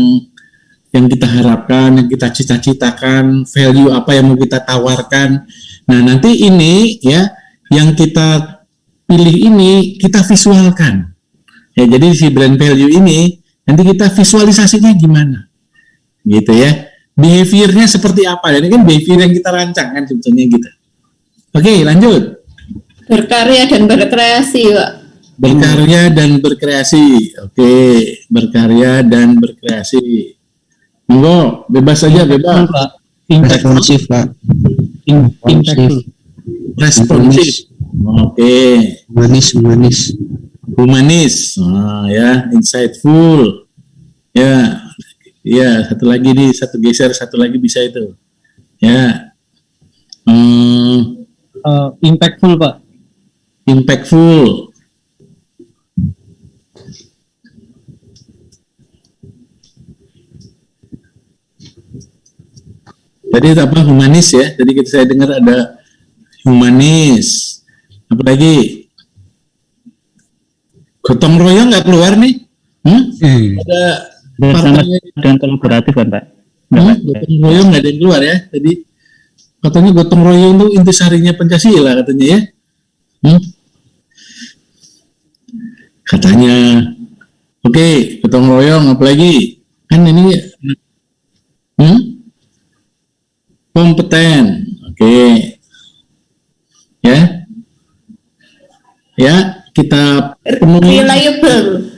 kita harapkan, yang kita cita-citakan, value apa yang mau kita tawarkan. Nah, nanti ini ya, yang kita pilih ini kita visualkan. Ya, jadi si brand value ini nanti kita visualisasinya gimana, gitu ya. Behaviornya seperti apa? Ini kan behavior yang kita rancang kan sebetulnya gitu. Oke, lanjut. Berkarya dan berkreasi, Pak. Berkarya dan berkreasi. Oke, berkarya dan berkreasi. Monggo, bebas saja, bebas. Responsif, Pak. Responsif. Oke. Humanis. Ya, insightful. Ya, satu lagi nih, satu geser, satu lagi bisa itu. Ya. Impactful, Pak. Impactful. Tadi apa, humanis ya? Tadi saya dengar ada humanis. Apa lagi? Gotong royong nggak keluar nih? Ada Bersama partainya. dan kolaboratif kan Pak? Gotong royong nggak ada yang keluar ya? Tadi katanya gotong royong itu intisarinya Pancasila katanya ya? Katanya. Oke, gotong royong apa lagi? Kan ini kompeten. Oke. Ya, kita penuhi Reliable.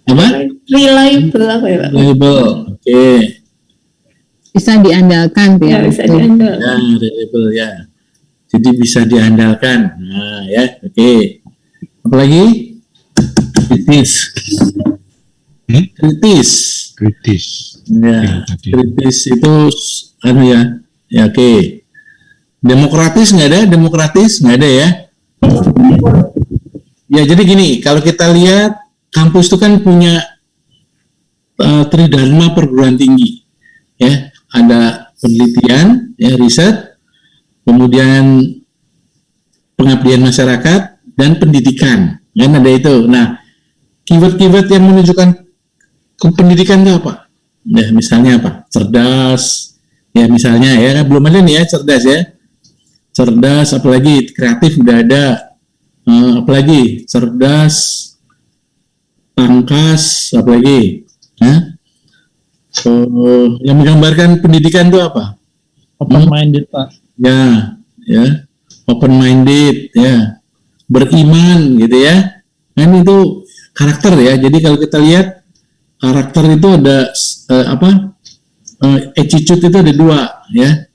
apa? Reliable apa ya, Pak? Reliable. Oke. Bisa diandalkan tuh ya. Ya, bisa itu. diandalkan. Ya, reliable ya. Jadi bisa diandalkan. Nah, ya, oke. Apa lagi? Kritis. Ya, kritis itu ya oke. Demokratis nggak ada? Demokratis nggak ada ya? Ya, jadi gini, kalau kita lihat kampus itu kan punya tridharma perguruan tinggi, ya. Ada penelitian, ya, riset, kemudian pengabdian masyarakat dan pendidikan, kan ada itu. Nah, keyword-keyword yang menunjukkan ke pendidikan itu apa? Ya, misalnya apa? Cerdas, ya misalnya ya, belum ada nih ya cerdas ya. Cerdas, apalagi kreatif udah ada. Apalagi cerdas, tangkas, apalagi yang menggambarkan pendidikan itu apa? Open minded, Pak. Ya, open minded, ya, beriman, gitu ya. Kan itu karakter ya. Jadi kalau kita lihat karakter itu ada attitude itu ada dua, ya.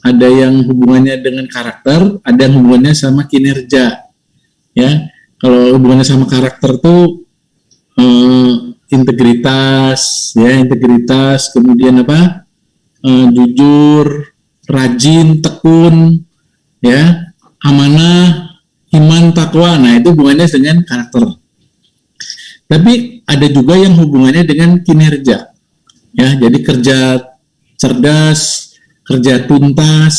Ada yang hubungannya dengan karakter, ada yang hubungannya sama kinerja, ya. Kalau hubungannya sama karakter tuh integritas, ya, integritas, kemudian apa? Jujur, rajin, tekun, ya, amanah, iman, takwa. Nah, itu hubungannya dengan karakter. Tapi ada juga yang hubungannya dengan kinerja, ya. Jadi kerja cerdas, kerja tuntas.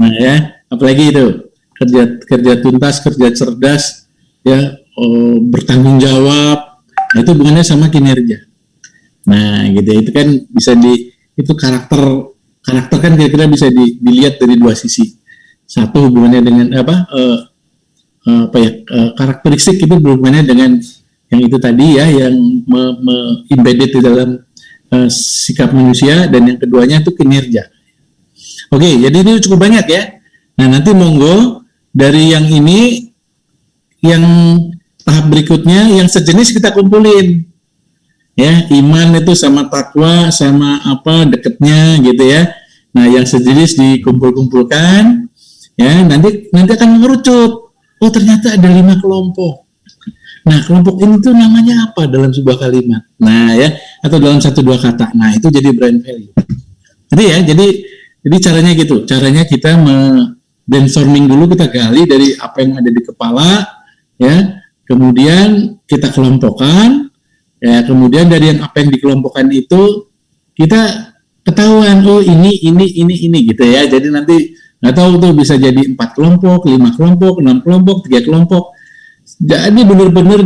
Nah, ya, apalagi itu kerja tuntas, kerja cerdas, ya, bertanggung jawab. Nah, itu hubungannya sama kinerja. Nah, gitu. Itu kan bisa itu karakter kan kira-kira bisa dilihat dari dua sisi. Satu hubungannya dengan karakteristik itu berhubungannya dengan yang itu tadi ya, yang embedded di dalam sikap manusia, dan yang keduanya itu kinerja. Oke, jadi ini cukup banyak ya. Nah, nanti monggo dari yang ini, yang tahap berikutnya yang sejenis kita kumpulin. Ya, iman itu sama takwa sama apa deketnya gitu ya. Nah, yang sejenis dikumpul-kumpulkan, ya, nanti akan mengerucut. Oh, ternyata ada 5 kelompok. Nah, kelompok ini tuh namanya apa dalam sebuah kalimat? Nah, ya, atau dalam 1-2 kata. Nah, itu jadi brand value. Jadi caranya gitu. Caranya kita brainstorming dulu, kita gali dari apa yang ada di kepala, ya. Kemudian kita kelompokkan, ya. Kemudian dari yang apa yang dikelompokkan itu kita ketahuan, oh ini gitu ya. Jadi nanti nggak tahu tuh bisa jadi 4 kelompok, 5 kelompok, 6 kelompok, 3 kelompok. Jadi benar-benar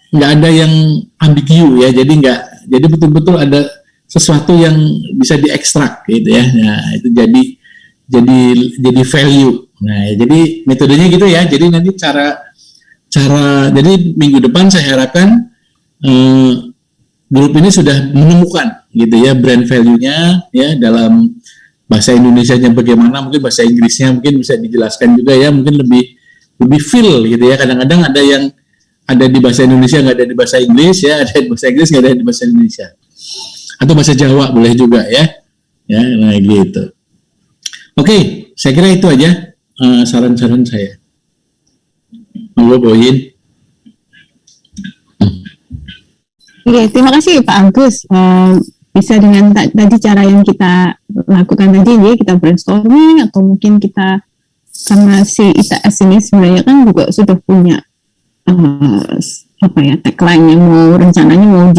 nggak ada yang ambigu ya, jadi betul-betul ada sesuatu yang bisa diekstrak gitu ya. Nah, itu jadi value. Nah, jadi metodenya gitu ya. Jadi nanti cara jadi minggu depan saya harapkan grup ini sudah menemukan gitu ya brand value-nya ya, dalam bahasa Indonesianya bagaimana, mungkin bahasa Inggrisnya mungkin bisa dijelaskan juga ya, mungkin lebih feel gitu ya. Kadang-kadang ada yang ada di bahasa Indonesia nggak ada di bahasa Inggris ya, ada di bahasa Inggris nggak ada di bahasa Indonesia, atau bahasa Jawa boleh juga ya nah gitu. Oke, saya kira itu aja saran-saran saya. Monggo Boyin. Oke, terima kasih Pak Agus. Bisa dengan tadi cara yang kita lakukan tadi ya, kita brainstorming, atau mungkin kita, karena si ITS ini sebenarnya kan juga sudah punya tagline yang rencananya mau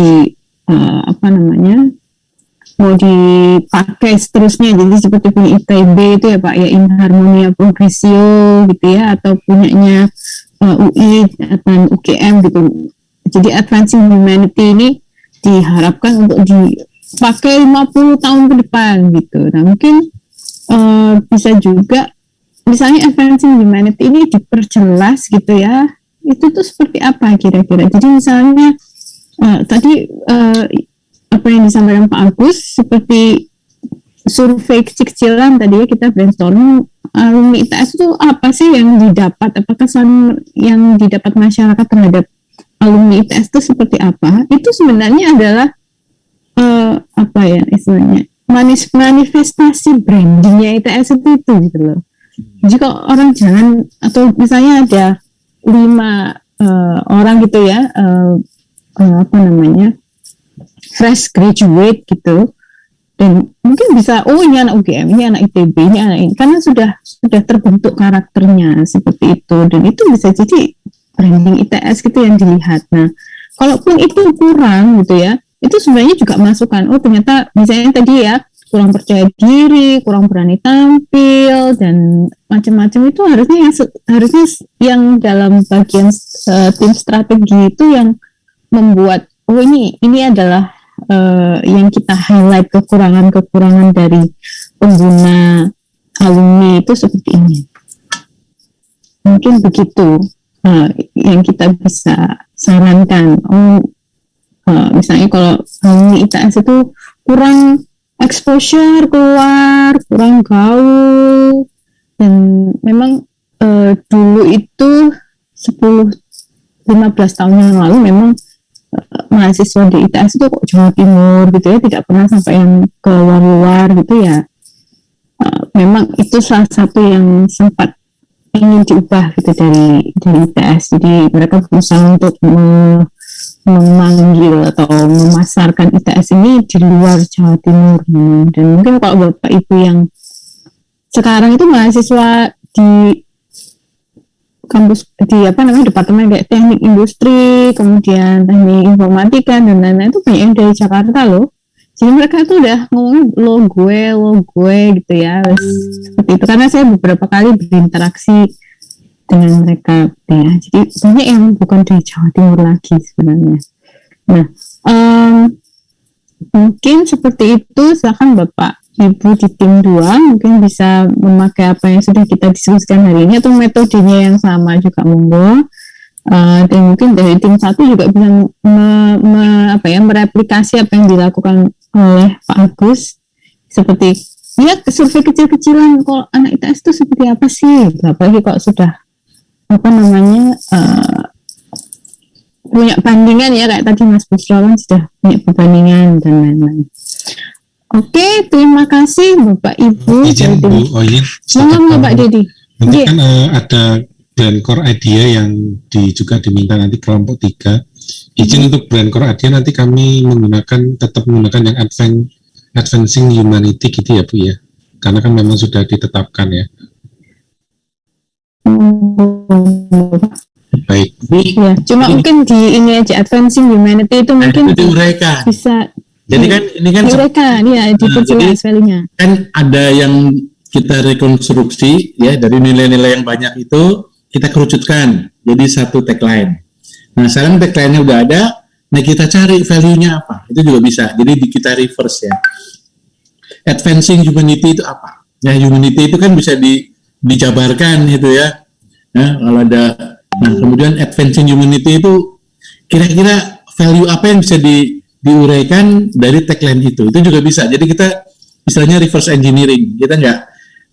mau dipakai seterusnya, jadi seperti punya ITB itu ya Pak ya, In Harmonia Progressio gitu ya, atau punyanya UI dan UGM gitu. Jadi Advancing Humanity ini diharapkan untuk dipakai 50 tahun ke depan gitu. Nah mungkin bisa juga misalnya Advancing Humanity ini diperjelas gitu ya, itu tuh seperti apa kira-kira. Jadi misalnya tadi apa yang disampaikan Pak Agus, seperti survei kecil-kecilan tadi ya, kita brainstorming alumni ITS itu apa sih yang didapat, apakah yang didapat masyarakat terhadap alumni ITS itu seperti apa. Itu sebenarnya adalah istilahnya manifestasi brandingnya ITS itu gitu loh. Jika orang jangan, atau misalnya ada 5 orang gitu ya, fresh graduate gitu, dan mungkin bisa ini anak UGM, ini anak ITB, ini anak ini, karena sudah terbentuk karakternya seperti itu, dan itu bisa jadi branding ITS gitu yang dilihat. Nah, kalaupun itu kurang gitu ya, itu sebenarnya juga masukan. Oh ternyata misalnya tadi ya, kurang percaya diri, kurang berani tampil, dan macam-macam, itu harusnya yang dalam bagian tim strategi itu yang membuat ini adalah yang kita highlight kekurangan dari pengguna alumni itu seperti ini. Mungkin begitu yang kita bisa sarankan. Misalnya kalau alumni ITS itu kurang exposure keluar, kurang gaul, dan memang dulu itu 10-15 tahun yang lalu memang mahasiswa di ITS itu kok Jawa Timur gitu ya, tidak pernah sampai yang ke luar gitu ya. Memang itu salah satu yang sempat ingin diubah gitu dari ITS. Jadi mereka berusaha untuk memanggil atau memasarkan ITS ini di luar Jawa Timur. Dan mungkin kalau Bapak Ibu yang sekarang itu mahasiswa di kampus di departemen kayak teknik industri, kemudian teknik informatika dan lain-lain, itu banyak yang dari Jakarta loh. Jadi mereka itu udah ngomongin lo gue gitu ya, seperti itu. Karena saya beberapa kali berinteraksi dengan mereka ya. Jadi banyak yang bukan dari Jawa Timur lagi sebenarnya. Nah, mungkin seperti itu. Silakan Bapak Ibu di tim 2 mungkin bisa memakai apa yang sudah kita diskusikan hari ini, atau metodenya yang sama juga monggo. Dan mungkin dari tim 1 juga bisa mereplikasi apa yang dilakukan oleh Pak Agus, seperti lihat survei kecil-kecilan kalau anak ITS itu seperti apa sih, apalagi kalau sudah punya bandingan ya, kayak tadi Mas Busro kan sudah punya perbandingan dan lain-lain. Oke, terima kasih Bapak Ibu. Izin Bu Oyin, Selamat Pak Dedi. nanti kan ada brand core idea yang juga diminta nanti kelompok 3. Izin untuk brand core idea nanti kami tetap menggunakan yang advancing humanity gitu ya Bu ya, karena kan memang sudah ditetapkan ya. Baik. Ya, cuma mungkin di ini aja advancing humanity itu mungkin bisa. Jadi kan ini kan mereka ya diperjelas value-nya. Kan ada yang kita rekonstruksi ya, dari nilai-nilai yang banyak itu kita kerucutkan jadi satu tagline. Nah sekarang tagline-nya udah ada, nah kita cari value-nya apa, itu juga bisa. Jadi kita reverse ya. Advancing humanity itu apa? Nah humanity itu kan bisa dijabarkan gitu ya. Nah kalau ada, nah kemudian advancing humanity itu kira-kira value apa yang bisa diuraikan dari tagline itu juga bisa. Jadi kita istilahnya reverse engineering. Kita nggak,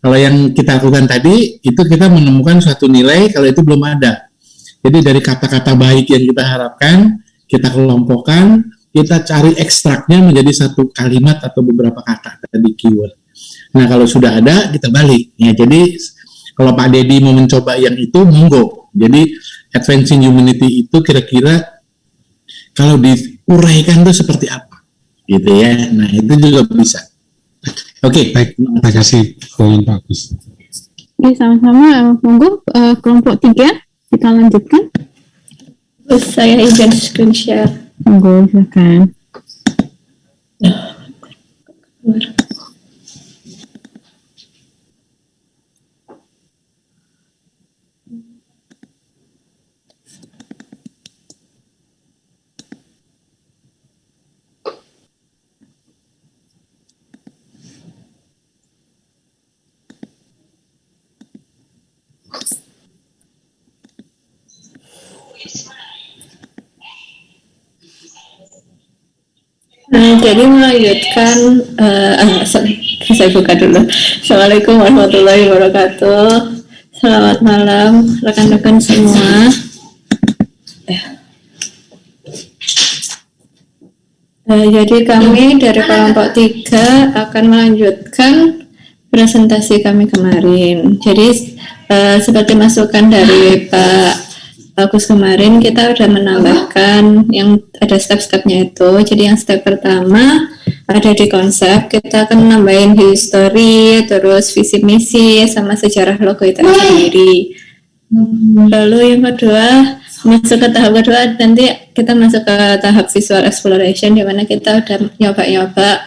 kalau yang kita lakukan tadi itu kita menemukan suatu nilai kalau itu belum ada. Jadi dari kata-kata baik yang kita harapkan, kita kelompokkan, kita cari ekstraknya menjadi satu kalimat atau beberapa kata tadi keyword. Nah kalau sudah ada kita balik. Ya jadi kalau Pak Dedi mau mencoba yang itu monggo. Jadi advancing humanity itu kira-kira kalau diuraikan itu seperti apa, gitu ya. Nah itu juga bisa. Oke. Baik, terima kasih poin Pak Agus. Oke, sama-sama. Monggo kelompok 3 kita lanjutkan. Terus saya izin screen share. Monggo, silakan. Jadi melanjutkan, saya buka dulu. Assalamualaikum warahmatullahi wabarakatuh. Selamat malam rekan-rekan semua. Jadi kami dari kelompok 3 akan melanjutkan presentasi kami kemarin. Jadi seperti masukan dari Pak Agus kemarin, kita udah menambahkan yang ada step-stepnya itu. Jadi yang step pertama ada di konsep, kita akan nambahin history, terus visi misi, sama sejarah logo itu sendiri. Lalu yang kedua, masuk ke tahap kedua, nanti kita masuk ke tahap visual exploration, di mana kita udah nyoba-nyoba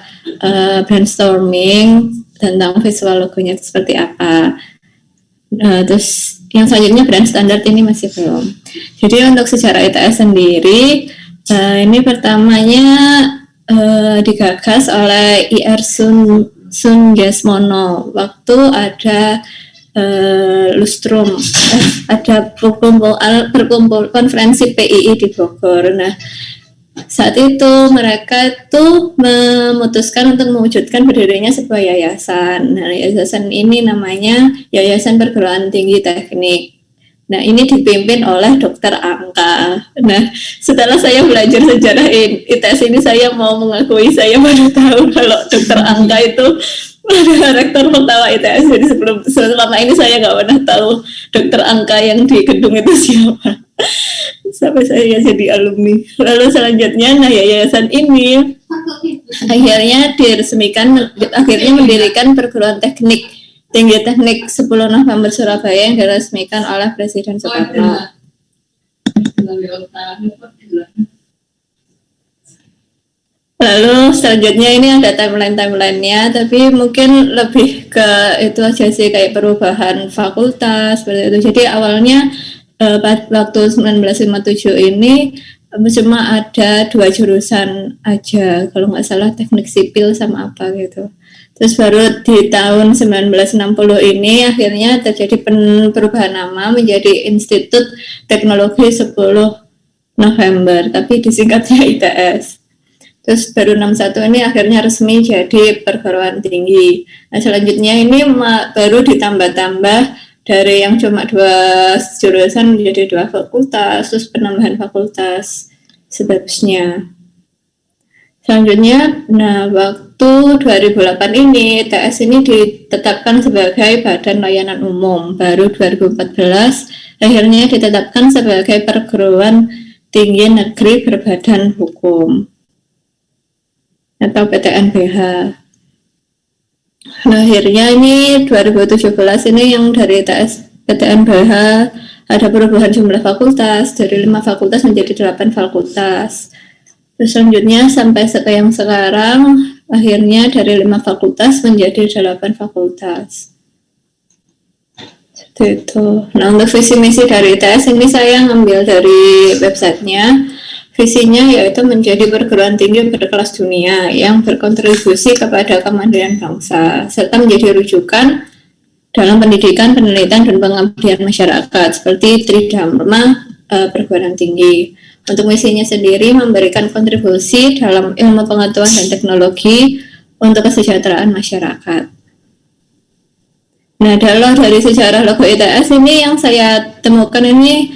brainstorming tentang visual logonya itu seperti apa. Terus yang selanjutnya brand standard ini masih belum. Jadi untuk sejarah ITS sendiri, ini pertamanya digagas oleh IR Sun Gesmono waktu ada lustrum, ada berkumpul konferensi PII di Bogor. Nah, saat itu mereka itu memutuskan untuk mewujudkan berdirinya sebuah yayasan. Nah, yayasan ini namanya Yayasan Perguruan Tinggi Teknik. Nah, ini dipimpin oleh Dr. Angka. Nah, setelah saya belajar sejarah ITS ini, saya mau mengakui saya baru tahu kalau Dr. Angka itu adalah rektor pertama ITS. Jadi selama ini saya nggak pernah tahu Dr. Angka yang di gedung itu siapa. Sampai saya jadi alumni. Lalu selanjutnya, nah yayasan ini akhirnya diresmikan, akhirnya mendirikan perguruan teknik tinggi teknik 10 November Surabaya yang diresmikan oleh Presiden Soekarno. Lalu selanjutnya ini ada timeline-nya, tapi mungkin lebih ke itu aja sih, kayak perubahan fakultas seperti itu. Jadi awalnya waktu 1957 ini cuma ada 2 jurusan aja, kalau nggak salah teknik sipil sama apa gitu. Terus baru di tahun 1960 ini akhirnya terjadi perubahan nama menjadi Institut Teknologi 10 November, tapi disingkatnya ITS. Terus baru 61 ini akhirnya resmi jadi perguruan tinggi. Nah selanjutnya ini baru ditambah-tambah dari yang cuma 2 jurusan menjadi 2 fakultas, terus penambahan fakultas seterusnya. Selanjutnya, nah waktu 2008 ini TS ini ditetapkan sebagai Badan Layanan Umum. Baru 2014 akhirnya ditetapkan sebagai Perguruan Tinggi Negeri Berbadan Hukum atau PTNBH. Nah, akhirnya ini 2017 ini yang dari PTNBH ada perubahan jumlah fakultas dari 5 fakultas menjadi 8 fakultas. Terus selanjutnya sampai yang sekarang akhirnya dari 5 fakultas menjadi 8 fakultas. Itu. Nah, untuk visi misi dari ITS ini saya ngambil dari websitenya. Visinya yaitu menjadi perguruan tinggi berkelas dunia yang berkontribusi kepada kemandirian bangsa serta menjadi rujukan dalam pendidikan, penelitian, dan pengabdian masyarakat seperti Tridharma perguruan tinggi. Untuk misinya sendiri memberikan kontribusi dalam ilmu pengetahuan dan teknologi untuk kesejahteraan masyarakat. Nah, dari sejarah logo ITS ini yang saya temukan ini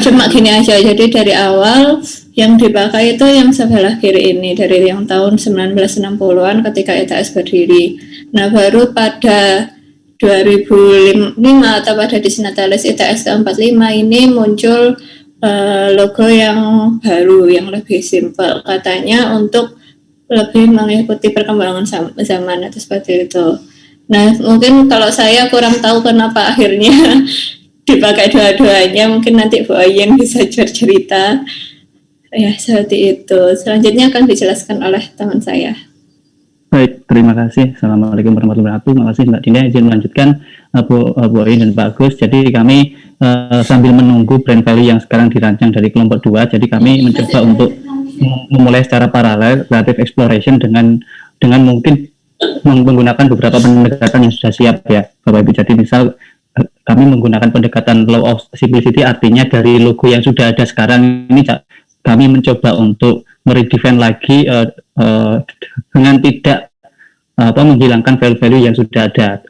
cuma gini aja. Jadi dari awal yang dipakai itu yang sebelah kiri ini dari yang tahun 1960-an ketika ITS berdiri. Nah, baru pada 2005 atau pada Disnatalis ITS ke-45 ini muncul logo yang baru, yang lebih simpel katanya untuk lebih mengikuti perkembangan zaman itu seperti itu. Nah, mungkin kalau saya kurang tahu kenapa akhirnya dipakai dua-duanya, mungkin nanti Bu Ayen bisa cerita. Ya, seperti itu. Selanjutnya akan dijelaskan oleh teman saya. Baik, terima kasih. Assalamualaikum warahmatullahi wabarakatuh. Terima kasih Mbak Dinda. Izin melanjutkan Bu Ayen dan Pak Agus. Jadi kami sambil menunggu brand value yang sekarang dirancang dari kelompok 2, jadi kami mencoba untuk memulai secara paralel creative exploration dengan mungkin menggunakan beberapa pendekatan yang sudah siap ya Bapak Ibu. Jadi misal kami menggunakan pendekatan law of simplicity, artinya dari logo yang sudah ada sekarang ini kami mencoba untuk meredefine lagi dengan tidak menghilangkan value-value yang sudah ada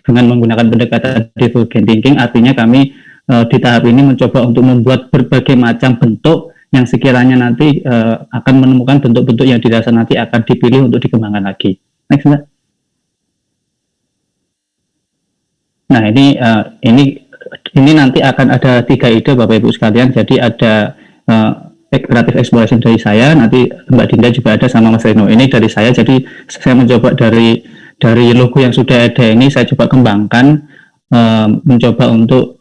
dengan menggunakan pendekatan divergent thinking. Artinya kami di tahap ini mencoba untuk membuat berbagai macam bentuk yang sekiranya nanti akan menemukan bentuk-bentuk yang dirasa nanti akan dipilih untuk dikembangkan lagi. Next, Mbak. Nah, ini nanti akan ada 3 ide Bapak Ibu sekalian. Jadi ada creative exploration dari saya, nanti Mbak Dinda juga ada sama Mas Reno. Ini dari saya, jadi saya mencoba dari logo yang sudah ada ini saya coba kembangkan, mencoba untuk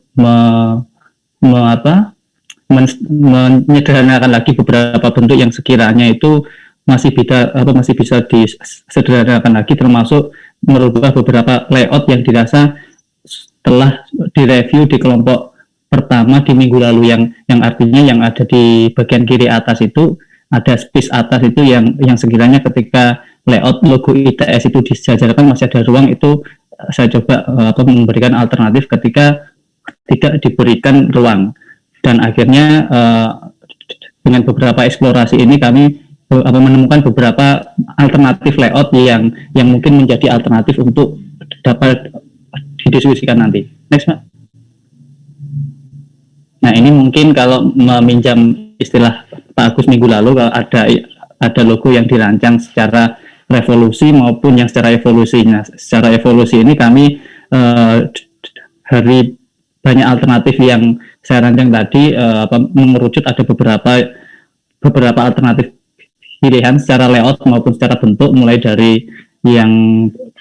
menyederhanakan lagi beberapa bentuk yang sekiranya itu masih bisa disederhanakan lagi, termasuk merubah beberapa layout yang dirasa setelah direview di kelompok pertama di minggu lalu, yang artinya yang ada di bagian kiri atas itu ada space atas itu yang sekiranya ketika layout logo ITS itu disejajarkan masih ada ruang, itu saya coba memberikan alternatif ketika tidak diberikan ruang. Dan akhirnya dengan beberapa eksplorasi ini kami menemukan beberapa alternatif layout yang mungkin menjadi alternatif untuk dapat didiskusikan nanti. Next, Mbak. Nah, ini mungkin kalau meminjam istilah Pak Agus minggu lalu, kalau ada logo yang dirancang secara revolusi maupun yang secara evolusi. Nah, secara evolusi ini kami dari banyak alternatif yang saya rancang tadi mengerucut ada beberapa alternatif pilihan secara layout maupun secara bentuk, mulai dari yang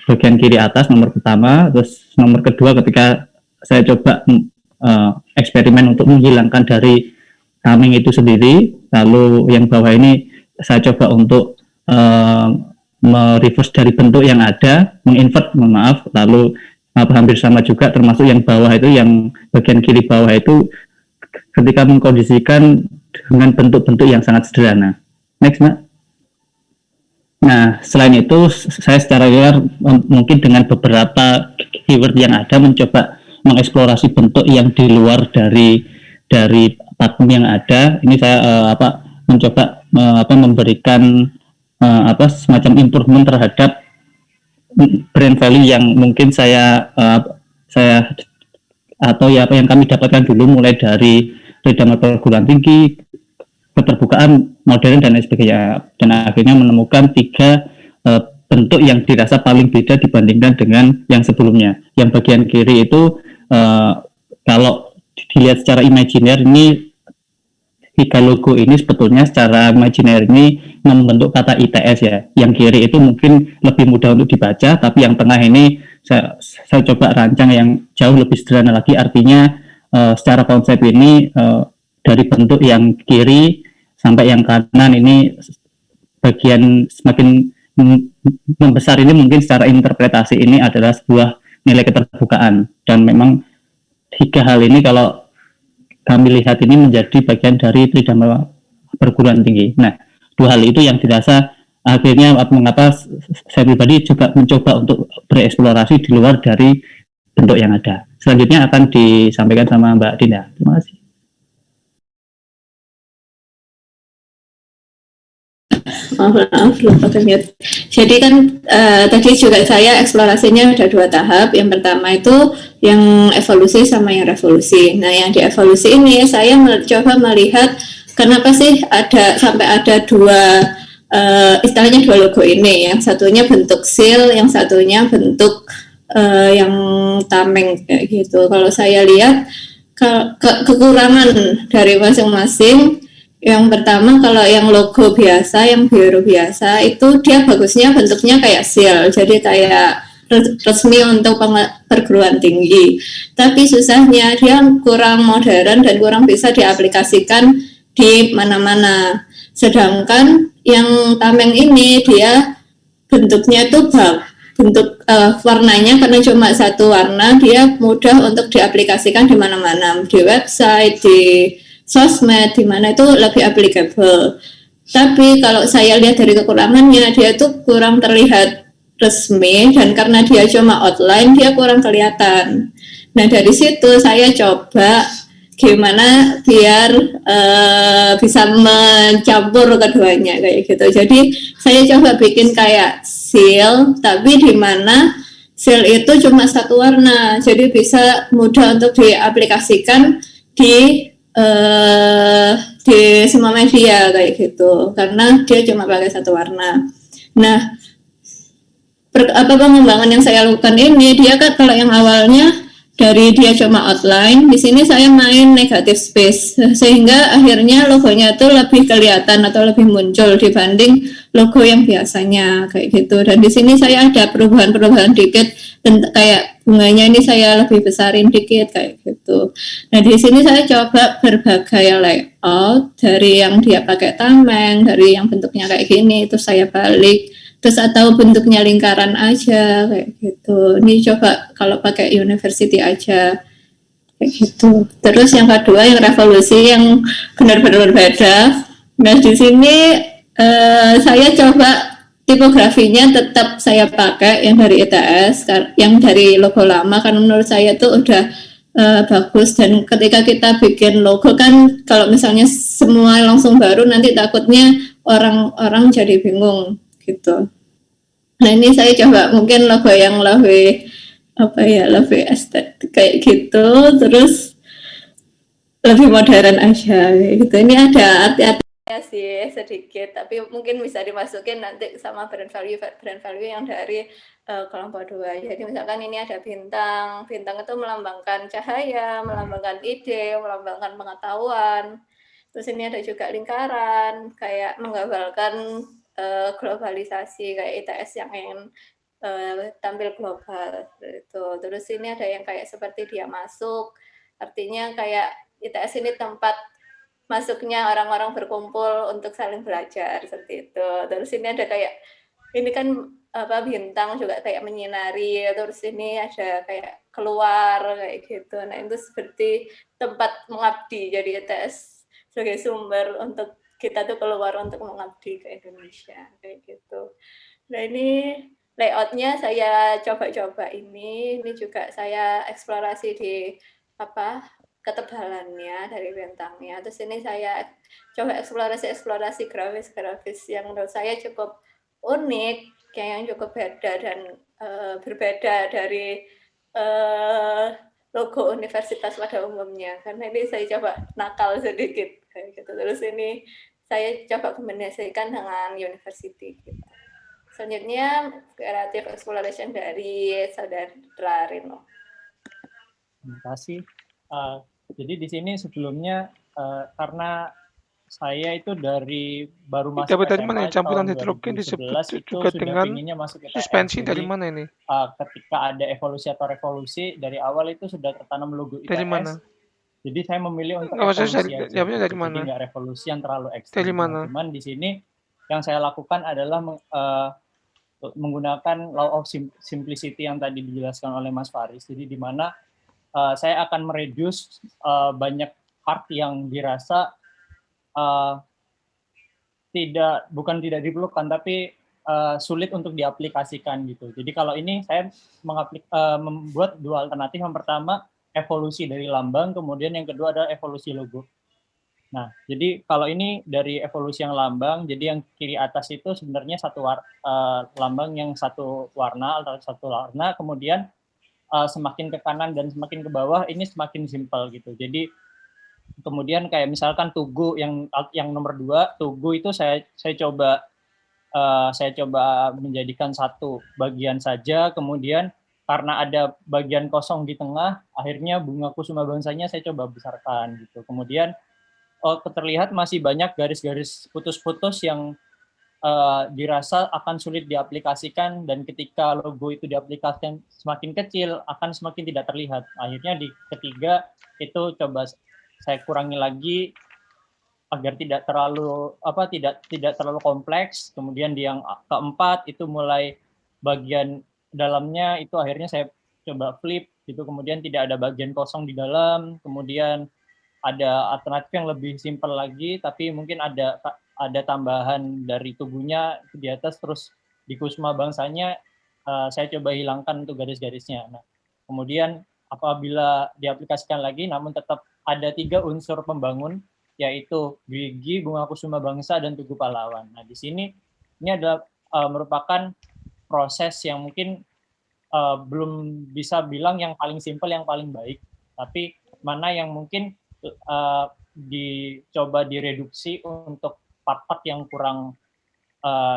bagian kiri atas nomor pertama, terus nomor kedua ketika saya coba eksperimen untuk menghilangkan dari tameng itu sendiri, lalu yang bawah ini saya coba untuk mereverse dari bentuk yang ada, menginvert, lalu hampir sama juga, termasuk yang bawah itu, yang bagian kiri bawah itu ketika mengkondisikan dengan bentuk-bentuk yang sangat sederhana. Next, Mbak. Nah, selain itu saya secara liar mungkin dengan beberapa keyword yang ada mencoba mengeksplorasi bentuk yang di luar dari pakem yang ada. Ini saya mencoba memberikan semacam improvement terhadap brand value yang mungkin saya yang kami dapatkan dulu, mulai dari Tridharma perguruan tinggi, keterbukaan, modern, dan lain sebagainya. Dan akhirnya menemukan 3 bentuk yang dirasa paling beda dibandingkan dengan yang sebelumnya. Yang bagian kiri itu kalau dilihat secara imajiner, ini 3 logo ini sebetulnya secara imajiner ini membentuk kata ITS ya. Yang kiri itu mungkin lebih mudah untuk dibaca, tapi yang tengah ini saya coba rancang yang jauh lebih sederhana lagi. Artinya secara konsep ini dari bentuk yang kiri sampai yang kanan ini bagian semakin membesar ini mungkin secara interpretasi ini adalah sebuah nilai keterbukaan, dan memang tiga hal ini kalau kami lihat ini menjadi bagian dari Tridharma perguruan tinggi. Nah, dua hal itu yang dirasa akhirnya mengapa saya pribadi juga mencoba untuk bereksplorasi di luar dari bentuk yang ada. Selanjutnya akan disampaikan sama Mbak Dinda. Terima kasih. Maaf, lupa mute. Jadi kan tadi juga saya eksplorasinya ada 2 tahap. Yang pertama itu yang evolusi sama yang revolusi. Nah, yang di evolusi ini saya coba melihat kenapa sih sampai ada 2 istilahnya 2 logo ini. Yang satunya bentuk seal, yang satunya bentuk yang tameng kayak gitu. Kalau saya lihat kekurangan dari masing-masing. Yang pertama kalau yang logo biasa, yang biru biasa itu dia bagusnya bentuknya kayak seal, jadi kayak resmi untuk perguruan tinggi. Tapi susahnya dia kurang modern dan kurang bisa diaplikasikan di mana-mana. Sedangkan yang tameng ini dia bentuknya itu bentuk warnanya karena cuma satu warna, dia mudah untuk diaplikasikan di mana-mana, di website, di sosmed, di mana itu lebih applicable. Tapi kalau saya lihat dari kekurangannya, dia itu kurang terlihat resmi, dan karena dia cuma outline, dia kurang kelihatan. Nah, dari situ saya coba gimana biar bisa mencampur keduanya kayak gitu. Jadi saya coba bikin kayak seal, tapi di mana seal itu cuma satu warna, jadi bisa mudah untuk diaplikasikan di semua media kayak gitu, karena dia cuma pakai satu warna. Nah, pengembangan yang saya lakukan ini, dia kan kalau yang awalnya dari dia cuma outline, di sini saya main negative space, sehingga akhirnya logonya itu lebih kelihatan atau lebih muncul dibanding logo yang biasanya kayak gitu. Dan di sini saya ada perubahan-perubahan dikit, kayak bunganya ini saya lebih besarin dikit kayak gitu. Nah, di sini saya coba berbagai layout, dari yang dia pakai tameng, dari yang bentuknya kayak gini itu saya balik, terus atau bentuknya lingkaran aja kayak gitu. Ini coba kalau pakai university aja kayak gitu. Terus yang kedua yang revolusi yang benar-benar berbeda. Nah, di sini saya coba tipografinya tetap saya pakai yang dari ITS, yang dari logo lama, karena menurut saya itu udah bagus. Dan ketika kita bikin logo kan kalau misalnya semua langsung baru, nanti takutnya orang-orang jadi bingung gitu. Nah, ini saya coba mungkin logo yang lebih lebih estetik kayak gitu, terus lebih modern aja gitu. Ini ada arti-artinya sih sedikit, tapi mungkin bisa dimasukin nanti sama brand value yang dari kelompok 2. Jadi misalkan ini ada bintang itu melambangkan cahaya, melambangkan ide, melambangkan pengetahuan. Terus ini ada juga lingkaran, kayak menggambarkan globalisasi, kayak ITS yang ingin tampil global gitu. Terus ini ada yang kayak seperti dia masuk, artinya kayak ITS ini tempat masuknya orang-orang berkumpul untuk saling belajar seperti itu. Terus ini ada kayak ini kan bintang juga kayak menyinari, terus ini ada kayak keluar kayak gitu. Nah, itu seperti tempat mengabdi, jadi ITS sebagai sumber untuk kita tuh keluar untuk mengabdi ke Indonesia kayak gitu. Nah, ini layoutnya saya coba-coba ini juga saya eksplorasi di ketebalannya dari bentangnya. Terus ini saya coba eksplorasi grafis yang menurut saya cukup unik, yang cukup beda dan berbeda dari logo universitas pada umumnya. Karena ini saya coba nakal sedikit kayak gitu. Terus ini saya coba kombinasikan dengan university gitu. Selanjutnya creative exploration dari Saudara Rino. Terima kasih. Jadi di sini sebelumnya karena saya itu baru masuk Dapat dari SMA mana campuran tahun hidrogen 2011 disebut itu juga sudah dengan pinginnya masuk ITS. suspensi Jadi, dari mana ini? Ketika ada evolusi atau revolusi dari awal itu sudah tertanam logo ITS. Dari mana? Jadi saya memilih untuk Nggak, evolusi aja. dari mana? Jadi nggak revolusi yang terlalu ekstrim. Dari mana? Cuman di sini yang saya lakukan adalah menggunakan law of simplicity yang tadi dijelaskan oleh Mas Faris. Jadi di mana saya akan mereduce banyak part yang dirasa bukan tidak diperlukan, tapi sulit untuk diaplikasikan gitu. Jadi kalau ini saya membuat dua alternatif. Yang pertama evolusi dari lambang, kemudian yang kedua adalah evolusi logo. Nah, jadi kalau ini dari evolusi yang lambang, jadi yang kiri atas itu sebenarnya lambang yang satu warna, kemudian semakin ke kanan dan semakin ke bawah ini semakin simpel gitu. Jadi kemudian kayak misalkan Tugu yang nomor 2, Tugu itu saya coba menjadikan satu bagian saja, kemudian karena ada bagian kosong di tengah, akhirnya bunga kusuma bangsanya saya coba besarkan gitu. Kemudian terlihat masih banyak garis-garis putus-putus yang dirasa akan sulit diaplikasikan, dan ketika logo itu diaplikasikan semakin kecil akan semakin tidak terlihat. Akhirnya di ketiga itu coba saya kurangi lagi agar tidak terlalu kompleks. Kemudian di yang keempat itu mulai bagian dalamnya itu akhirnya saya coba flip gitu, kemudian tidak ada bagian kosong di dalam. Kemudian ada alternatif yang lebih simpel lagi, tapi mungkin ada tambahan dari tubuhnya di atas, terus di kusuma bangsanya saya coba hilangkan untuk garis-garisnya. Nah, kemudian apabila diaplikasikan lagi, namun tetap ada 3 unsur pembangun, yaitu gerigi, bunga kusuma bangsa, dan tugu pahlawan. Nah, di sini ini adalah merupakan proses yang mungkin belum bisa bilang yang paling simpel, yang paling baik, tapi mana yang mungkin dicoba direduksi untuk part-part yang kurang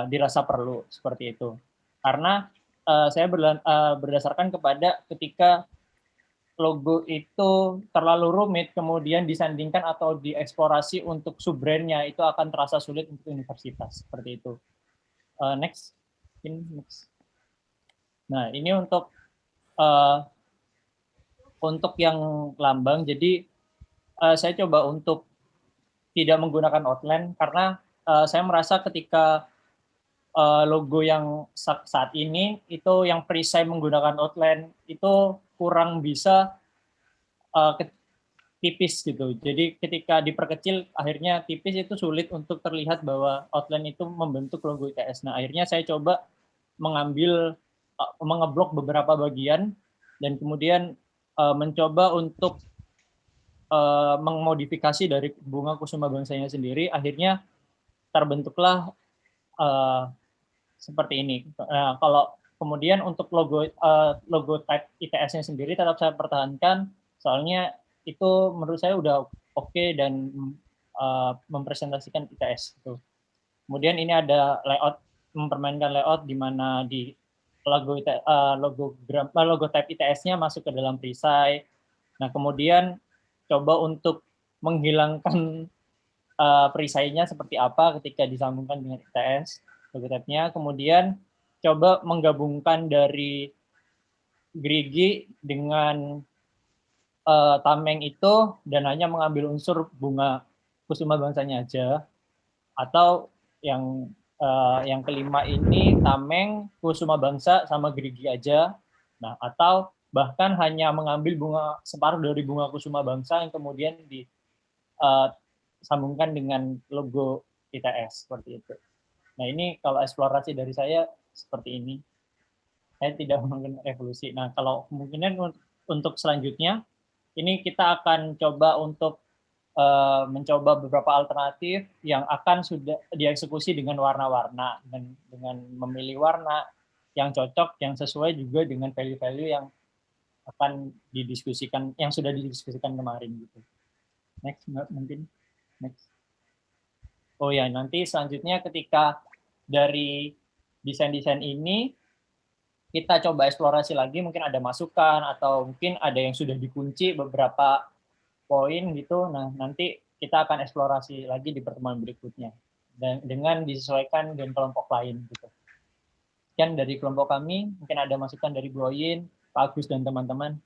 dirasa perlu, seperti itu. Karena saya berdasarkan kepada ketika logo itu terlalu rumit, kemudian disandingkan atau dieksplorasi untuk sub-brandnya, itu akan terasa sulit untuk universitas, seperti itu. Next. Nah, ini untuk yang lambang, jadi saya coba untuk tidak menggunakan outline, karena saya merasa ketika logo yang saat ini itu yang perisai menggunakan outline itu kurang bisa tipis gitu. Jadi ketika diperkecil akhirnya tipis, itu sulit untuk terlihat bahwa outline itu membentuk logo ITS. Nah, akhirnya saya coba mengeblok beberapa bagian dan kemudian mencoba untuk memodifikasi dari bunga kusuma bangsanya sendiri. Akhirnya terbentuklah seperti ini. Kalau kemudian untuk logo type ITS-nya sendiri tetap saya pertahankan, soalnya itu menurut saya udah oke dan mempresentasikan ITS itu. Kemudian ini ada layout, mempermainkan layout di mana di logo type ITS-nya masuk ke dalam perisai. Nah, kemudian coba untuk menghilangkan perisainya seperti apa ketika disambungkan dengan ITS logo type-nya. Kemudian coba menggabungkan dari gerigi dengan tameng itu dan hanya mengambil unsur bunga kusuma bangsanya aja, atau yang kelima ini tameng, kusuma bangsa sama gerigi aja. Nah, atau bahkan hanya mengambil separuh dari bunga kusuma bangsa yang kemudian disambungkan dengan logo ITS, seperti itu. Nah, ini kalau eksplorasi dari saya seperti ini. Saya tidak menggunakan evolusi. Nah, kalau kemungkinan untuk selanjutnya ini kita akan coba untuk mencoba beberapa alternatif yang akan sudah dieksekusi dengan warna-warna, dan dengan memilih warna yang cocok, yang sesuai juga dengan value-value yang akan didiskusikan, yang sudah didiskusikan kemarin gitu. Next, mungkin next. Oh ya, nanti selanjutnya ketika dari desain-desain ini kita coba eksplorasi lagi, mungkin ada masukan atau mungkin ada yang sudah dikunci beberapa poin gitu. Nah, nanti kita akan eksplorasi lagi di pertemuan berikutnya dan dengan disesuaikan dengan kelompok lain gitu. Sekian dari kelompok kami, mungkin ada masukan dari Bu Oyin, Pak Agus dan teman-teman.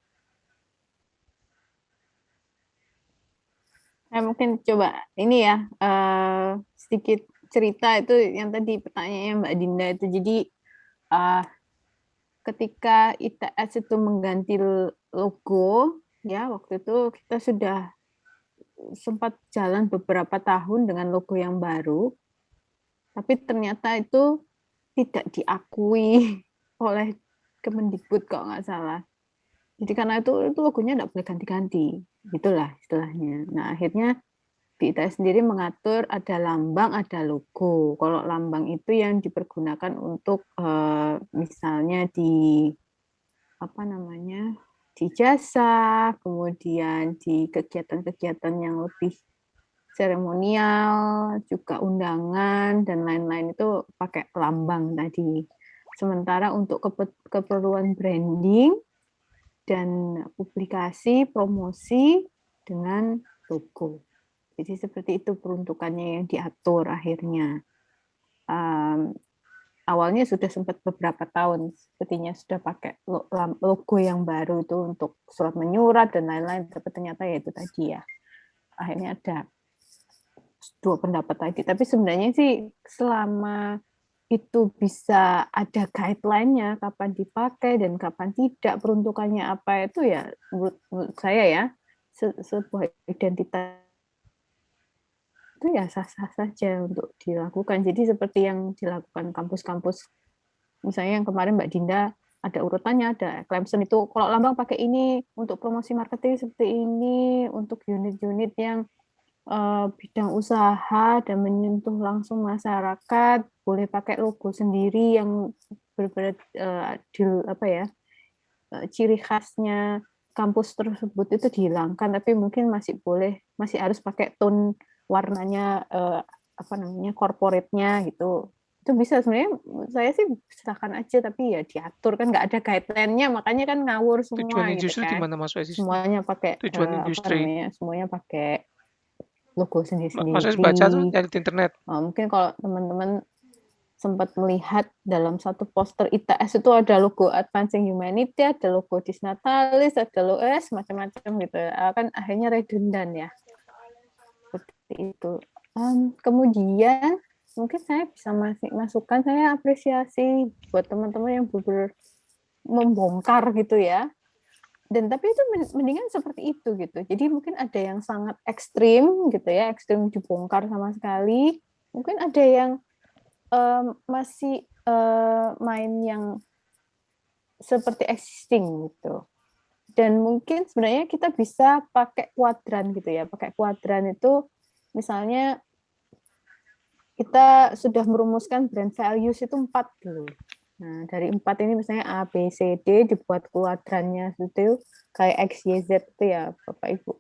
Nah, mungkin coba ini ya, sedikit cerita itu yang tadi pertanyaannya Mbak Dinda itu. Jadi ketika ITS itu mengganti logo, ya waktu itu kita sudah sempat jalan beberapa tahun dengan logo yang baru, tapi ternyata itu tidak diakui oleh Kemendikbud kalau nggak salah. Jadi karena itu logonya nggak boleh ganti-ganti, gitulah istilahnya. Nah akhirnya di ITS sendiri mengatur ada lambang, ada logo. Kalau lambang itu yang dipergunakan untuk misalnya di apa namanya, di jasa, kemudian di kegiatan-kegiatan yang lebih seremonial, juga undangan dan lain-lain itu pakai lambang tadi. Sementara untuk keperluan branding dan publikasi, promosi dengan logo. Jadi seperti itu peruntukannya yang diatur akhirnya. Awalnya sudah sempat beberapa tahun, sepertinya sudah pakai logo yang baru itu untuk surat menyurat dan lain-lain, tapi ternyata ya itu tadi ya. Akhirnya ada dua pendapat tadi. Tapi sebenarnya sih selama itu bisa ada guideline-nya kapan dipakai dan kapan tidak, peruntukannya apa itu ya menurut saya ya sebuah identitas itu ya sah-sah saja untuk dilakukan. Jadi seperti yang dilakukan kampus-kampus, misalnya yang kemarin Mbak Dinda ada urutannya, ada Clemson itu kalau lambang pakai ini, untuk promosi marketing seperti ini, untuk unit-unit yang bidang usaha dan menyentuh langsung masyarakat, boleh pakai logo sendiri yang berbeda ciri khasnya kampus tersebut itu dihilangkan, tapi mungkin masih harus pakai tone warnanya corporate-nya gitu. Itu bisa sebenarnya, saya sih silakan aja, tapi ya diatur kan, nggak ada guideline-nya, makanya kan ngawur semua Tujuan gitu industri di kan. mana Mas Wesi? Semuanya pakai Tujuan industri. semuanya pakai logo sendiri-sendiri. Mas Wesi baca tuh dari internet. Mungkin kalau teman-teman sempat melihat dalam satu poster ITS itu ada logo Advancing Humanity, ada logo Disnatalis, ada logo macam-macam gitu. Kan akhirnya redundan ya. Seperti itu. Kemudian mungkin saya bisa masukkan, saya apresiasi buat teman-teman yang membongkar gitu ya. Dan tapi itu mendingan seperti itu gitu. Jadi mungkin ada yang sangat ekstrim gitu ya, ekstrim dibongkar sama sekali. Mungkin ada yang masih main yang seperti existing gitu. Dan mungkin sebenarnya kita bisa pakai kuadran gitu ya. Pakai kuadran itu misalnya kita sudah merumuskan brand values itu 4 dulu. Nah, dari 4 ini misalnya A, B, C, D dibuat kuadrannya itu kayak X, Y, Z itu ya Bapak Ibu.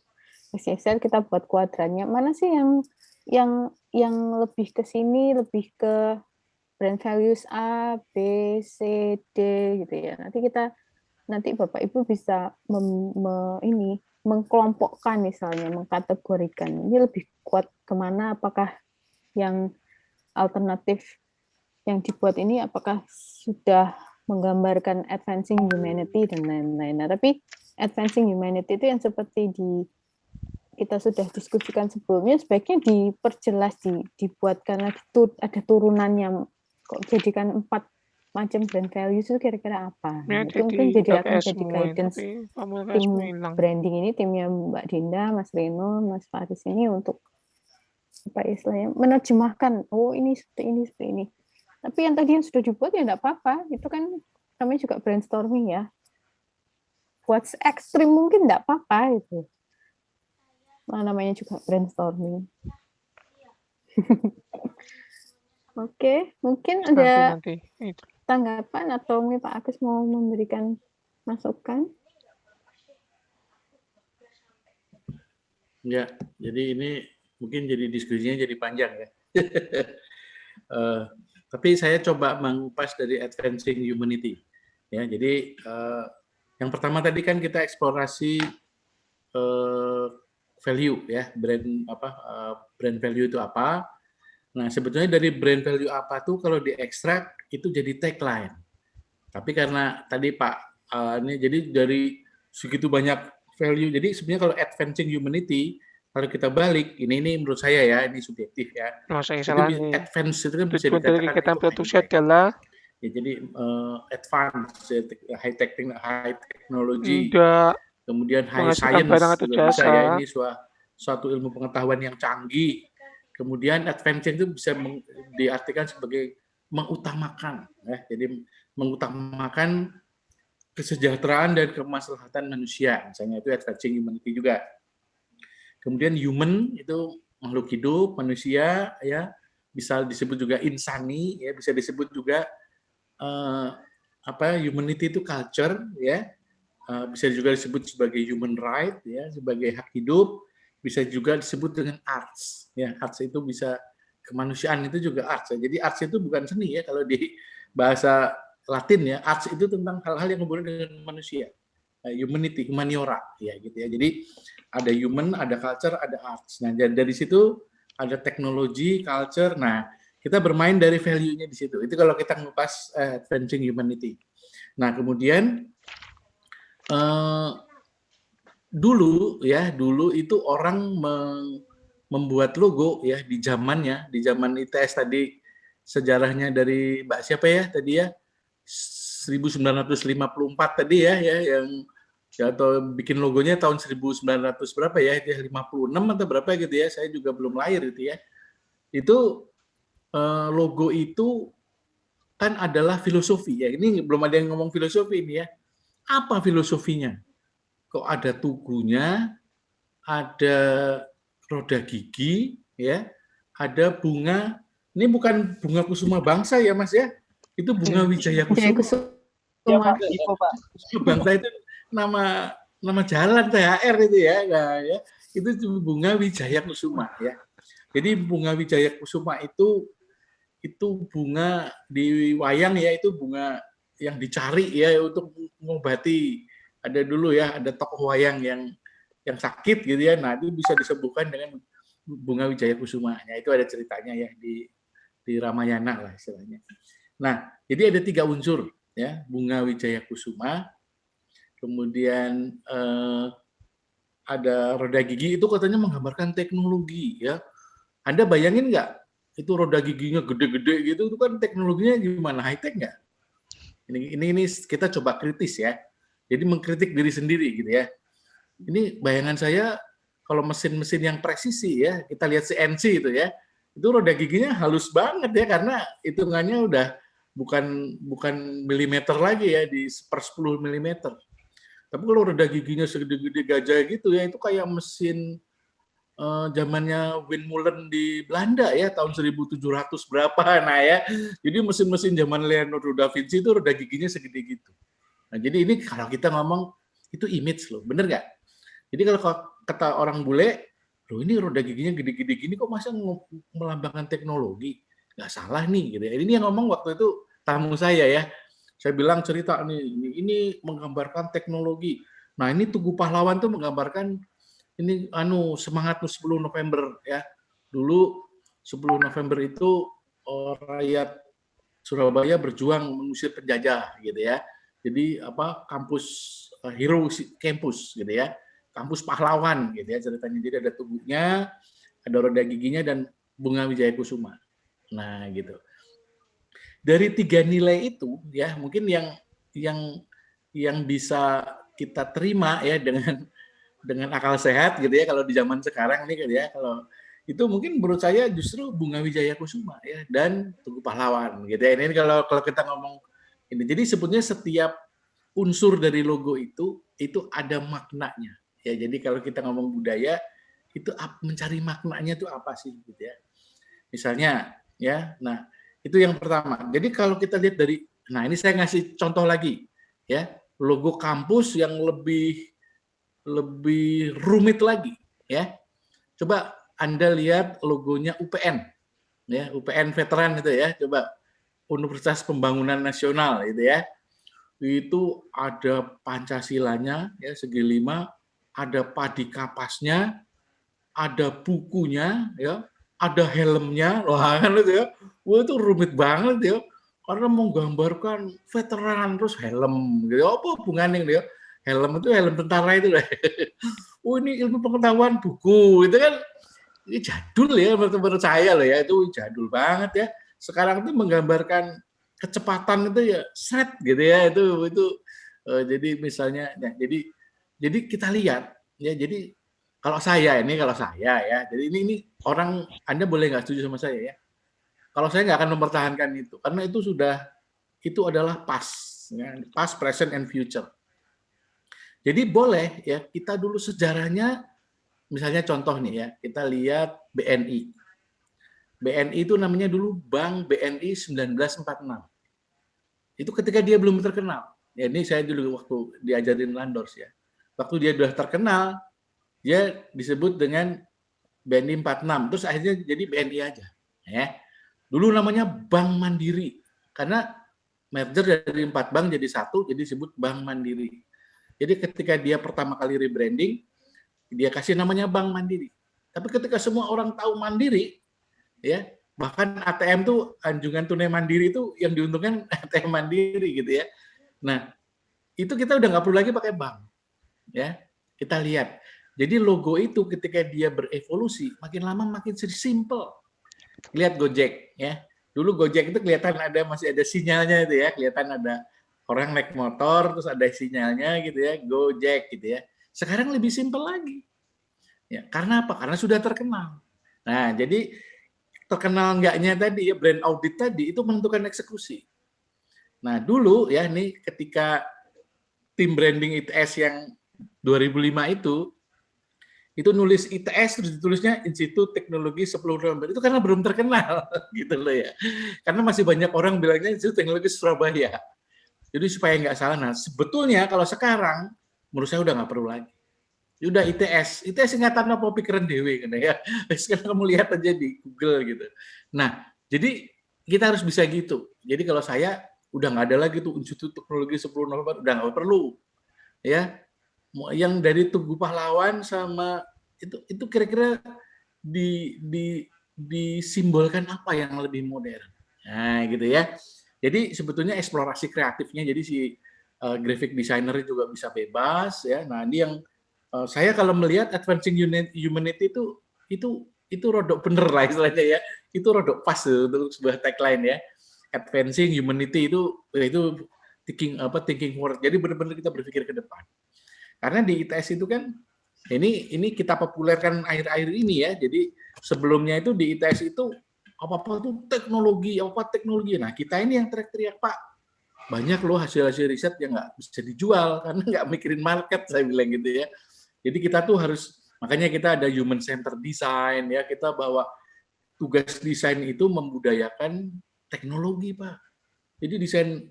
X, Y, Z kita buat kuadrannya. Mana sih yang lebih ke sini, lebih ke brand values A, B, C, D gitu ya. Nanti Bapak Ibu bisa mengkelompokkan misalnya, mengkategorikan. Ini lebih kuat kemana, apakah yang alternatif yang dibuat ini apakah sudah menggambarkan advancing humanity dan lain-lain. Nah, tapi advancing humanity itu yang seperti kita sudah diskusikan sebelumnya, sebaiknya diperjelas, dibuatkan lagi ada turunannya, kok jadikan 4 macam brand values itu kira-kira apa. Ya, itu mungkin akan jadi semua, guidance tapi tim branding ini, timnya Mbak Dinda, Mas Reno, Mas Faris ini untuk apa istilahnya menerjemahkan, oh ini seperti ini, seperti ini. Tapi yang tadi yang sudah dibuat ya enggak apa-apa, itu kan namanya juga brainstorming ya. Buat ekstrim mungkin enggak apa-apa itu. Namanya juga brainstorming. Oke, mungkin ada nanti. tanggapan atau mungkin Pak Agus mau memberikan masukan? Ya, jadi ini mungkin jadi diskusinya jadi panjang ya. Tapi saya coba mengupas dari advancing humanity. Ya, jadi yang pertama tadi kan kita eksplorasi value ya, brand value itu apa. Nah, sebetulnya dari brand value apa tuh kalau diekstrak itu jadi tagline. Tapi karena tadi Pak ini jadi dari segitu banyak value, jadi sebenarnya kalau advancing humanity kalau kita balik, ini menurut saya ya, ini subjektif ya. Saya salah nih. Advance itu kan bisa dikatakan dari kegiatan produksi adalah ya, jadi advance, high technology. Enggak. kemudian high Menghasilkan science barang atau juga bisa ya, jasa. ini suatu ilmu pengetahuan yang canggih. Kemudian advancing itu bisa diartikan sebagai mengutamakan, ya, jadi mengutamakan kesejahteraan dan kemaslahatan manusia, misalnya itu advancing humanity juga. Kemudian human itu makhluk hidup, manusia, ya, bisa disebut juga insani, ya, bisa disebut juga humanity itu culture, ya, bisa juga disebut sebagai human right, ya, sebagai hak hidup, bisa juga disebut dengan arts, ya, arts itu bisa kemanusiaan itu juga arts, ya. Jadi arts itu bukan seni ya, kalau di bahasa Latin ya, arts itu tentang hal-hal yang hubungan dengan manusia, humanity, humaniora, ya gitu ya. Jadi ada human, ada culture, ada arts. Nah dari situ ada teknologi, culture. Nah kita bermain dari value-nya di situ. Itu kalau kita ngupas advancing humanity. Nah kemudian dulu itu orang membuat logo ya di zaman ITS tadi, sejarahnya dari Mbak siapa ya tadi ya, 1954 tadi ya yang ya, atau bikin logonya tahun 1900 berapa ya, itu 56 atau berapa gitu ya, saya juga belum lahir itu ya. Itu logo itu kan adalah filosofi ya, ini belum ada yang ngomong filosofi ini ya. Apa filosofinya? Kok ada tugunya, ada roda gigi, ya, ada bunga. Ini bukan bunga kusuma bangsa ya Mas ya, itu bunga wijaya kusuma. Bangsa itu nama jalan THR itu ya, nah, ya. Itu bunga wijaya kusuma ya. Jadi bunga wijaya kusuma itu bunga di wayang ya, itu bunga yang dicari ya untuk mengobati. Ada dulu ya, ada tokoh wayang yang sakit gitu ya, nah itu bisa disembuhkan dengan bunga wijaya kusuma. Nah itu ada ceritanya ya di Ramayana lah istilahnya. Nah jadi ada 3 unsur ya, bunga wijaya kusuma, kemudian ada roda gigi, itu katanya menggambarkan teknologi ya. Anda bayangin nggak, itu roda giginya gede-gede gitu, itu kan teknologinya gimana, high tech nggak? Ini kita coba kritis ya. Jadi mengkritik diri sendiri gitu ya. Ini bayangan saya kalau mesin-mesin yang presisi ya, kita lihat CNC itu ya, itu roda giginya halus banget ya, karena hitungannya udah bukan milimeter lagi ya, di 1/10 milimeter. Tapi kalau roda giginya segede-gede gajah gitu ya, itu kayak mesin zamannya Windmolen di Belanda ya, tahun 1700 berapa, nah ya. Jadi mesin-mesin zaman Leonardo da Vinci itu roda giginya segede gitu. Nah, jadi ini kalau kita ngomong itu image loh, bener nggak? Jadi kalau kata orang bule, loh ini roda giginya gede-gede gini kok masa melambangkan teknologi? Nggak salah nih, gitu ya. Ini yang ngomong waktu itu tamu saya ya. Saya bilang cerita nih, ini menggambarkan teknologi. Nah ini Tugu Pahlawan tuh menggambarkan ini semangat 10 November ya. Dulu 10 November itu rakyat Surabaya berjuang mengusir penjajah gitu ya. Jadi kampus Hero Campus gitu ya, kampus pahlawan gitu ya ceritanya. Jadi ada tubuhnya, ada roda giginya, dan bunga wijaya kusuma. Nah gitu. Dari 3 nilai itu ya, mungkin yang bisa kita terima ya dengan akal sehat gitu ya, kalau di zaman sekarang nih gitu ya, kalau itu mungkin menurut saya justru bunga wijaya kusuma ya, dan Tugu Pahlawan gitu ya. Ini kalau kita ngomong ini, jadi sebetulnya setiap unsur dari logo itu ada maknanya ya. Jadi kalau kita ngomong budaya itu mencari maknanya itu apa sih gitu ya. Misalnya ya, nah itu yang pertama. Jadi kalau kita lihat dari, nah ini saya ngasih contoh lagi ya, logo kampus yang lebih rumit lagi ya. Coba Anda lihat logonya UPN ya, UPN veteran itu ya, coba Universitas Pembangunan Nasional itu ya. Itu ada Pancasilanya ya segi 5, ada padi kapasnya, ada bukunya ya, ada helmnya, wah kan itu ya. Wah itu rumit banget ya. Karena menggambarkan veteran terus helm gitu. Apa hubungannya gitu ya? Helm itu helm tentara itu lah. Oh ini ilmu pengetahuan buku itu kan, ini jadul ya menurut saya loh ya, itu jadul banget ya. Sekarang itu menggambarkan kecepatan itu ya set gitu ya, itu jadi misalnya ya, jadi Jadi kita lihat ya, jadi kalau saya ya, jadi ini orang, Anda boleh nggak setuju sama saya ya. Kalau saya nggak akan mempertahankan itu, karena itu adalah past, ya, past, present, and future. Jadi boleh ya, kita dulu sejarahnya, misalnya contoh nih ya, kita lihat BNI. BNI itu namanya dulu Bank BNI 1946. Itu ketika dia belum terkenal. Ya, ini saya dulu waktu diajarin Landors ya. Waktu dia sudah terkenal, dia disebut dengan BNI 46. Terus akhirnya jadi BNI aja. Ya. Dulu namanya Bank Mandiri. Karena merger dari 4 bank jadi satu, jadi disebut Bank Mandiri. Jadi ketika dia pertama kali rebranding, dia kasih namanya Bank Mandiri. Tapi ketika semua orang tahu Mandiri, ya, bahkan ATM tuh anjungan tunai mandiri itu yang diuntungkan ATM mandiri gitu ya. Nah, itu kita udah nggak perlu lagi pakai bank, ya. Kita lihat. Jadi logo itu ketika dia berevolusi, makin lama makin simple. Lihat Gojek, ya. Dulu Gojek itu kelihatan masih ada sinyalnya itu ya, kelihatan ada orang naik motor terus ada sinyalnya gitu ya, Gojek gitu ya. Sekarang lebih simple lagi. Ya, karena apa? Karena sudah terkenal. Nah, jadi terkenal enggaknya tadi ya, brand audit tadi itu menentukan eksekusi. Nah, dulu ya nih ketika tim branding ITS yang 2005 itu nulis ITS terus ditulisnya Institut Teknologi 10 November. Itu karena belum terkenal gitu loh ya. Karena masih banyak orang bilangnya Institut Teknologi Surabaya. Jadi supaya nggak salah. Nah, sebetulnya kalau sekarang menurut saya udah nggak perlu lagi. Udah ITS singkatan apa pikiran dewe kan ya. Sekarang kamu lihat aja di Google gitu. Nah, jadi kita harus bisa gitu. Jadi kalau saya udah nggak ada lagi tuh Institut Teknologi 10 November, udah nggak perlu. Ya. Yang dari Tugu Pahlawan sama itu kira-kira disimbolkan apa yang lebih modern. Nah, gitu ya. Jadi sebetulnya eksplorasi kreatifnya, jadi si graphic designer juga bisa bebas ya. Nah, ini yang saya kalau melihat advancing humanity itu rodok bener lah istilahnya ya, itu rodok pas untuk sebuah tagline ya. Advancing humanity itu thinking forward. Jadi benar-benar kita berpikir ke depan. Karena di ITS itu kan ini kita populerkan akhir-akhir ini ya. Jadi sebelumnya itu di ITS itu apa-apa tuh teknologi. Nah, kita ini yang teriak-teriak, Pak, banyak loh hasil-hasil riset yang nggak bisa dijual karena nggak mikirin market, saya bilang gitu ya. Jadi kita tuh harus, makanya kita ada human center design ya, kita bawa tugas desain itu membudayakan teknologi, Pak. Jadi desain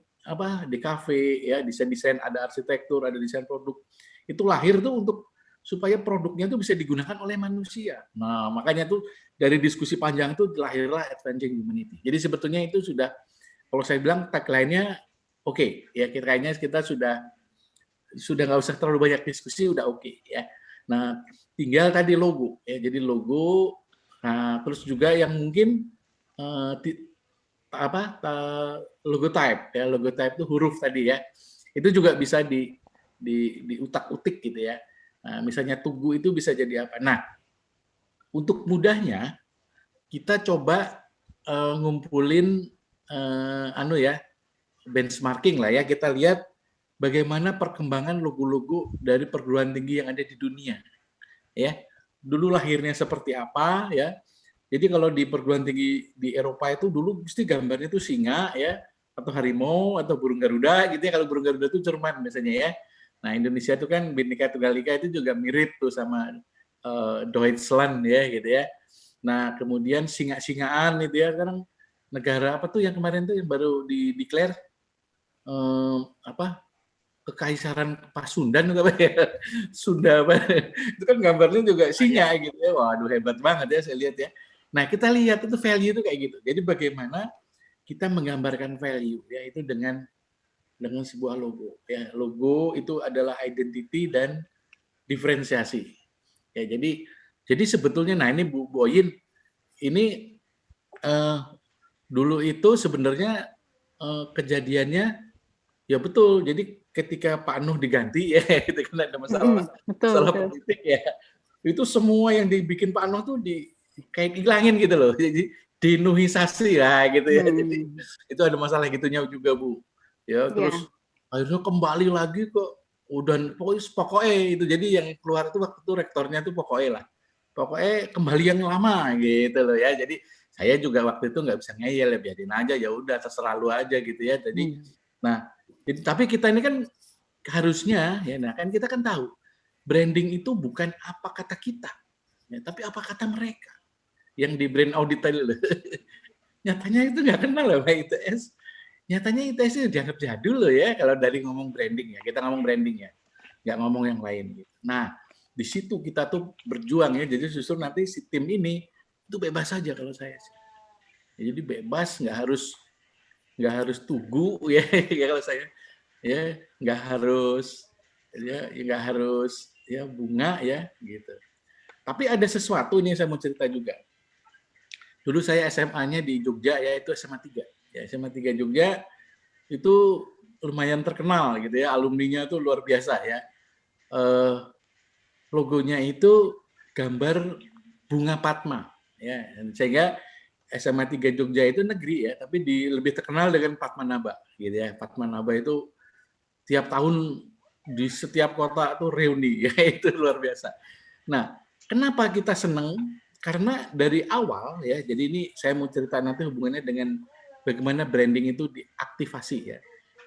di kafe ya, desain ada arsitektur, ada desain produk. Itu lahir tuh untuk supaya produknya tuh bisa digunakan oleh manusia. Nah, makanya tuh dari diskusi panjang tuh lahirlah Advancing Humanity. Jadi sebetulnya itu sudah, kalau saya bilang tagline-nya oke, ya kayaknya kita sudah nggak usah terlalu banyak diskusi, udah oke ya. Nah, tinggal tadi logo ya. Jadi logo, nah terus juga yang mungkin logotype ya. Logotype itu huruf tadi ya. Itu juga bisa diutak-utik gitu ya. Nah, misalnya Tugu itu bisa jadi apa? Nah, untuk mudahnya kita coba ngumpulin benchmarking lah ya. Kita lihat bagaimana perkembangan logo-logo dari perguruan tinggi yang ada di dunia. Ya. Dulu lahirnya seperti apa ya. Jadi kalau di perguruan tinggi di Eropa itu dulu mesti gambarnya itu singa ya, atau harimau atau burung garuda gitu ya. Kalau burung garuda itu Jerman biasanya ya. Nah, Indonesia itu kan Bhinneka Tunggal Ika itu juga mirip tuh sama Deutschland ya gitu ya. Nah, kemudian singa-singaan itu ya, sekarang negara apa tuh yang kemarin tuh yang baru declare Kekaisaran Pasundan apa ya? Sunda apa? Itu kan gambarnya juga singa gitu ya. Waduh, hebat banget ya saya lihat ya. Nah, kita lihat itu value itu kayak gitu. Jadi bagaimana kita menggambarkan value ya itu dengan sebuah logo. Ya, logo itu adalah identity dan diferensiasi. Ya, jadi sebetulnya, nah ini Bu Boyin, ini dulu itu sebenarnya kejadiannya ya betul. Jadi ketika Pak Nuh diganti ya, itu kan ada masalah politik ya. Itu semua yang dibikin Pak Nuh tuh kayak hilangin gitu loh. Jadi dinuhisasi lah gitu ya. Jadi itu ada masalah gitunya juga Bu. Ya, terus akhirnya kembali lagi ke udah pokoknya itu, jadi yang keluar itu waktu itu rektornya tuh pokoknya kembali yang lama gitu loh ya. Jadi saya juga waktu itu nggak bisa ngeyel, ya biarin aja, ya udah terserah lu aja gitu ya. Jadi nah tapi kita ini kan harusnya ya, nah kan kita kan tahu branding itu bukan apa kata kita ya, tapi apa kata mereka yang di brand audit tadi loh. Nyatanya itu nggak kenal loh Pak ITS. Nyatanya ITS itu dianggap jadul loh ya kalau dari ngomong branding ya. Kita ngomong branding ya, nggak ngomong yang lain gitu. Nah, di situ kita tuh berjuang ya. Jadi justru nanti si tim ini itu bebas saja kalau saya sih. Ya, jadi bebas, nggak harus tugu ya, ya kalau saya ya nggak harus ya bunga ya gitu. Tapi ada sesuatu nih saya mau cerita juga. Dulu saya SMA-nya di Jogja ya, itu SMA 3. Ya, SMA 3 Jogja itu lumayan terkenal gitu ya, alumninya tuh luar biasa ya. Logonya itu gambar bunga Padma ya, sehingga SMA 3 Jogja itu negeri ya, tapi lebih terkenal dengan Padmanaba gitu ya. Padmanaba itu tiap tahun di setiap kota tuh reuni ya, itu luar biasa. Nah, kenapa kita senang? Karena dari awal ya, jadi ini saya mau cerita nanti hubungannya dengan bagaimana branding itu diaktifasi ya.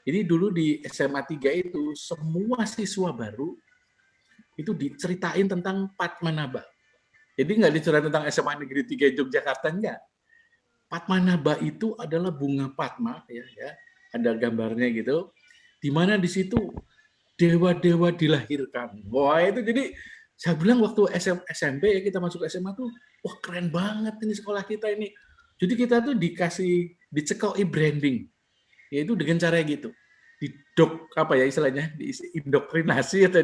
Jadi dulu di SMA 3 itu semua siswa baru itu diceritain tentang Padmanaba. Jadi nggak diceritain tentang SMA Negeri 3 Yogyakarta, enggak. Padmanaba itu adalah bunga Padma ya, ada gambarnya gitu. Di mana di situ dewa-dewa dilahirkan. Wah, itu jadi saya bilang waktu SMP ya, kita masuk SMA tuh, wah keren banget ini sekolah kita ini. Jadi kita tuh dicekoi branding, yaitu dengan cara gitu. Apa ya istilahnya, diindoktrinasi atau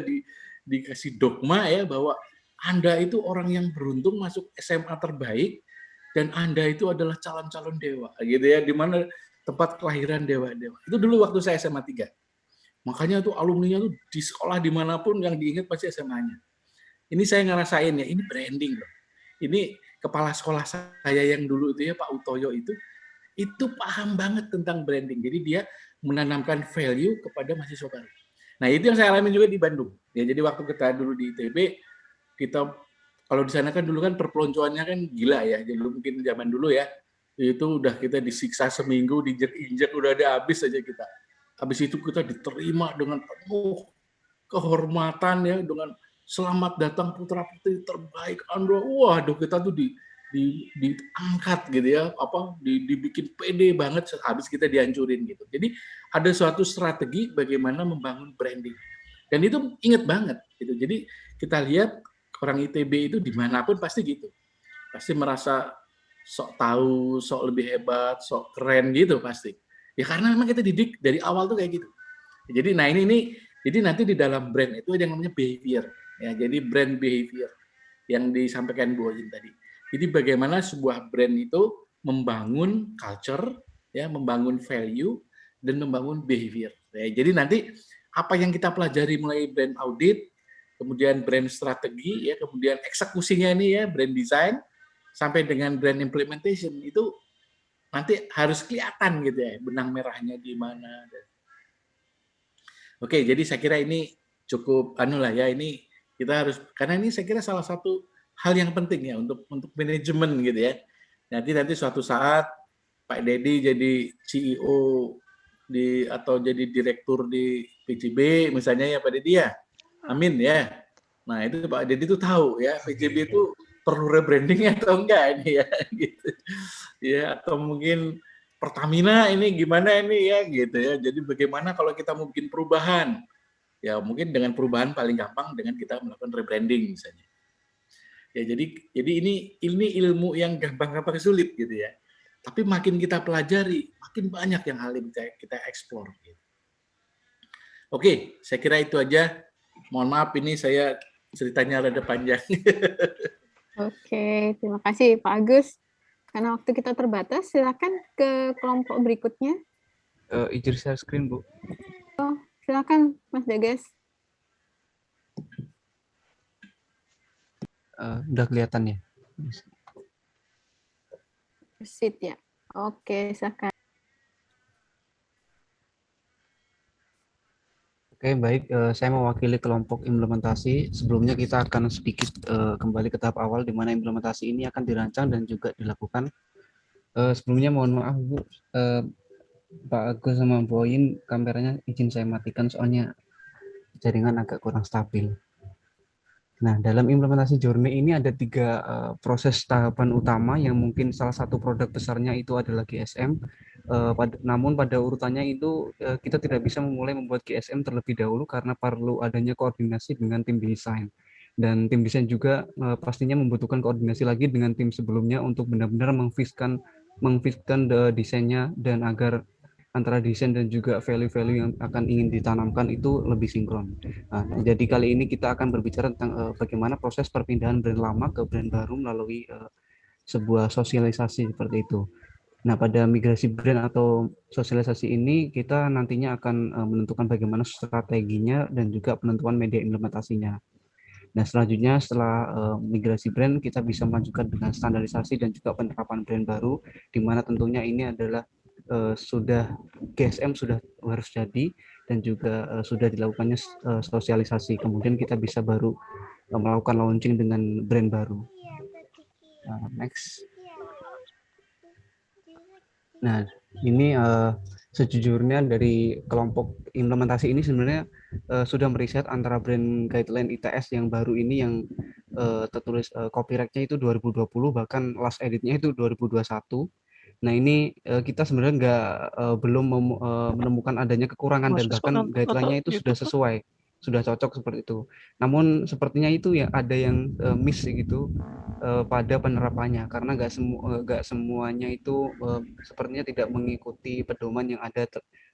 dikasih dogma ya bahwa Anda itu orang yang beruntung masuk SMA terbaik dan Anda itu adalah calon-calon dewa gitu ya, di mana tempat kelahiran dewa-dewa. Itu dulu waktu saya SMA 3. Makanya tuh alumninya tuh di sekolah dimanapun yang diingat pasti SMA-nya. Ini saya ngerasain ya, ini branding loh. Ini kepala sekolah saya yang dulu itu ya, Pak Utoyo itu paham banget tentang branding. Jadi dia menanamkan value kepada mahasiswa baru. Nah, itu yang saya alami juga di Bandung. Ya, jadi waktu kita dulu di ITB, kita kalau di sana kan dulu kan perpeloncoannya kan gila ya. Jadi mungkin zaman dulu ya, itu udah kita disiksa seminggu, diinjek udah ada habis aja kita. Habis itu kita diterima dengan penuh kehormatan ya, dengan selamat datang putra-putri terbaik Anda. Waduh, kita tuh diangkat gitu ya, dibikin pede banget habis kita dihancurin gitu. Jadi ada suatu strategi bagaimana membangun branding. Dan itu inget banget gitu. Jadi kita lihat orang ITB itu dimanapun pasti gitu. Pasti merasa sok tahu, sok lebih hebat, sok keren gitu pasti. Ya karena memang kita didik dari awal tuh kayak gitu. Jadi nah ini jadi nanti di dalam brand itu ada yang namanya behavior. Ya, jadi brand behavior yang disampaikan Bu Ojin tadi. Jadi bagaimana sebuah brand itu membangun culture, ya, membangun value dan membangun behavior. Ya, jadi nanti apa yang kita pelajari mulai brand audit, kemudian brand strategi, ya, kemudian eksekusinya ini ya brand design sampai dengan brand implementation itu nanti harus kelihatan gitu ya benang merahnya di mana. Oke, jadi saya kira ini cukup ya, ini kita harus, karena ini saya kira salah satu hal yang penting ya untuk manajemen gitu ya. Nanti suatu saat Pak Dedi jadi CEO atau jadi direktur di PJB misalnya ya Pak Dedi ya. Amin ya. Nah, itu Pak Dedi tuh tahu ya PJB itu perlu rebranding atau enggak ini ya gitu. Ya, atau mungkin Pertamina ini gimana ini ya gitu ya. Jadi bagaimana kalau kita mau bikin perubahan? Ya mungkin dengan perubahan paling gampang dengan kita melakukan rebranding misalnya. Ya jadi ini ilmu yang gampang-gampang sulit gitu ya. Tapi makin kita pelajari, makin banyak yang hal yang kita eksplor. Gitu. Oke, saya kira itu aja. Mohon maaf ini saya ceritanya rada panjang. Oke, terima kasih Pak Agus. Karena waktu kita terbatas, silakan ke kelompok berikutnya. Izin share screen, Bu. Silakan, Mas Dagas. Udah kelihatan ya? Sit ya. Oke, silakan. Oke, baik. Saya mewakili kelompok implementasi. Sebelumnya kita akan sedikit kembali ke tahap awal di mana implementasi ini akan dirancang dan juga dilakukan. Sebelumnya mohon maaf Bu, Pak Agus sama Bu Oyin, kameranya izin saya matikan soalnya jaringan agak kurang stabil. Nah, dalam implementasi Journey ini ada 3 proses tahapan utama yang mungkin salah satu produk besarnya itu adalah GSM. Namun pada urutannya itu kita tidak bisa memulai membuat GSM terlebih dahulu karena perlu adanya koordinasi dengan tim desain. Dan tim desain juga pastinya membutuhkan koordinasi lagi dengan tim sebelumnya untuk benar-benar mengfitkan desainnya dan agar antara desain dan juga value-value yang akan ingin ditanamkan itu lebih sinkron. Nah, jadi kali ini kita akan berbicara tentang bagaimana proses perpindahan brand lama ke brand baru melalui sebuah sosialisasi seperti itu. Nah, pada migrasi brand atau sosialisasi ini kita nantinya akan menentukan bagaimana strateginya dan juga penentuan media implementasinya. Nah, selanjutnya setelah migrasi brand kita bisa melanjutkan dengan standarisasi dan juga penerapan brand baru, di mana tentunya ini adalah sudah GSM sudah harus jadi dan juga sudah dilakukannya sosialisasi. Kemudian kita bisa baru melakukan launching dengan brand baru. Next. Nah, ini sejujurnya dari kelompok implementasi ini sebenarnya sudah meriset antara brand guideline ITS yang baru ini yang tertulis copyrightnya itu 2020, bahkan last editnya itu 2021. Nah, ini kita sebenarnya belum menemukan adanya kekurangan dan bahkan guideline-nya itu sudah sesuai, sudah cocok seperti itu. Namun sepertinya itu ya ada yang miss gitu pada penerapannya karena nggak semuanya itu sepertinya tidak mengikuti pedoman yang ada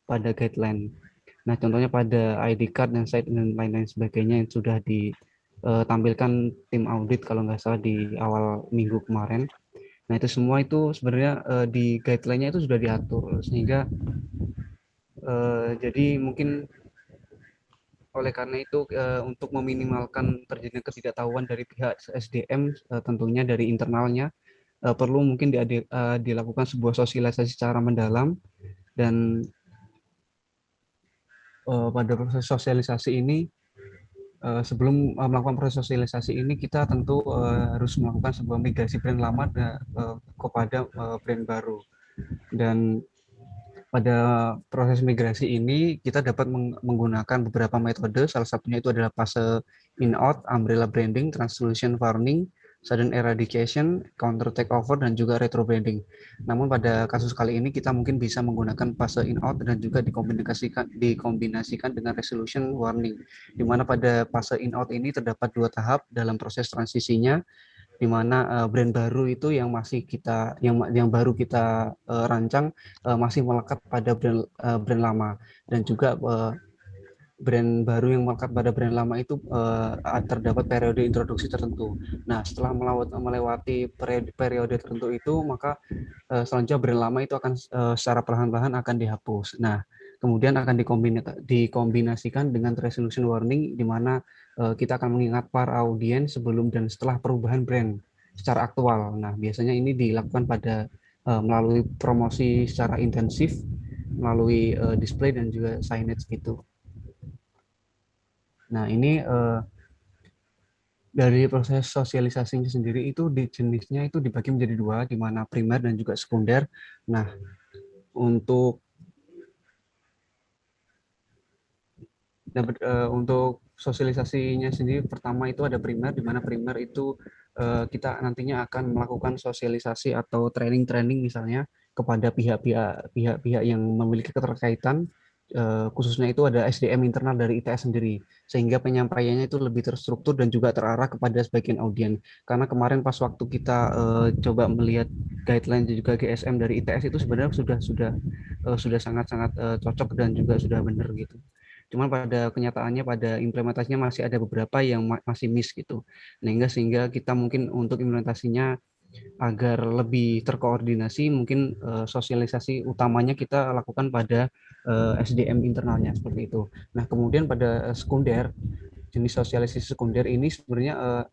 pada guideline. Nah, contohnya pada ID card dan site dan lain-lain sebagainya yang sudah ditampilkan tim audit kalau nggak salah di awal minggu kemarin. Nah, itu semua itu sebenarnya di guideline-nya itu sudah diatur sehingga jadi mungkin oleh karena itu untuk meminimalkan terjadinya ketidaktahuan dari pihak SDM tentunya dari internalnya perlu mungkin dilakukan sebuah sosialisasi secara mendalam dan pada proses sosialisasi ini sebelum melakukan proses sosialisasi ini kita tentu harus melakukan sebuah migrasi brand lama kepada brand baru. Dan pada proses migrasi ini kita dapat menggunakan beberapa metode, salah satunya itu adalah fase in-out, umbrella branding, translucent warning, sudden eradication, counter takeover, dan juga retro branding. Namun pada kasus kali ini kita mungkin bisa menggunakan fase in-out dan juga dikombinasikan dengan resolution warning, di mana pada fase in-out ini terdapat 2 tahap dalam proses transisinya, di mana brand baru itu yang masih kita yang baru kita rancang masih melekat pada brand lama, dan juga brand baru yang melekat pada brand lama itu terdapat periode introduksi tertentu. Nah, setelah melewati periode tertentu itu, maka selanjutnya brand lama itu akan secara perlahan-lahan akan dihapus. Nah, kemudian akan dikombinasikan dengan resolution warning, di mana kita akan mengingat para audiens sebelum dan setelah perubahan brand secara aktual. Nah, biasanya ini dilakukan pada melalui promosi secara intensif, melalui display dan juga signage gitu. Nah, ini dari proses sosialisasinya sendiri itu jenisnya itu dibagi menjadi 2, di mana primer dan juga sekunder. Nah, untuk sosialisasinya sendiri pertama itu ada primer, di mana primer itu kita nantinya akan melakukan sosialisasi atau training misalnya kepada pihak-pihak yang memiliki keterkaitan, khususnya itu ada SDM internal dari ITS sendiri, sehingga penyampaiannya itu lebih terstruktur dan juga terarah kepada sebagian audiens. Karena kemarin pas waktu kita coba melihat guideline dan juga GSM dari ITS itu sebenarnya sudah sangat-sangat cocok dan juga sudah benar gitu. Cuman pada kenyataannya pada implementasinya masih ada beberapa yang masih miss gitu. Sehingga kita mungkin untuk implementasinya agar lebih terkoordinasi, mungkin sosialisasi utamanya kita lakukan pada SDM internalnya seperti itu. Nah, kemudian pada sekunder, jenis sosialisasi sekunder ini sebenarnya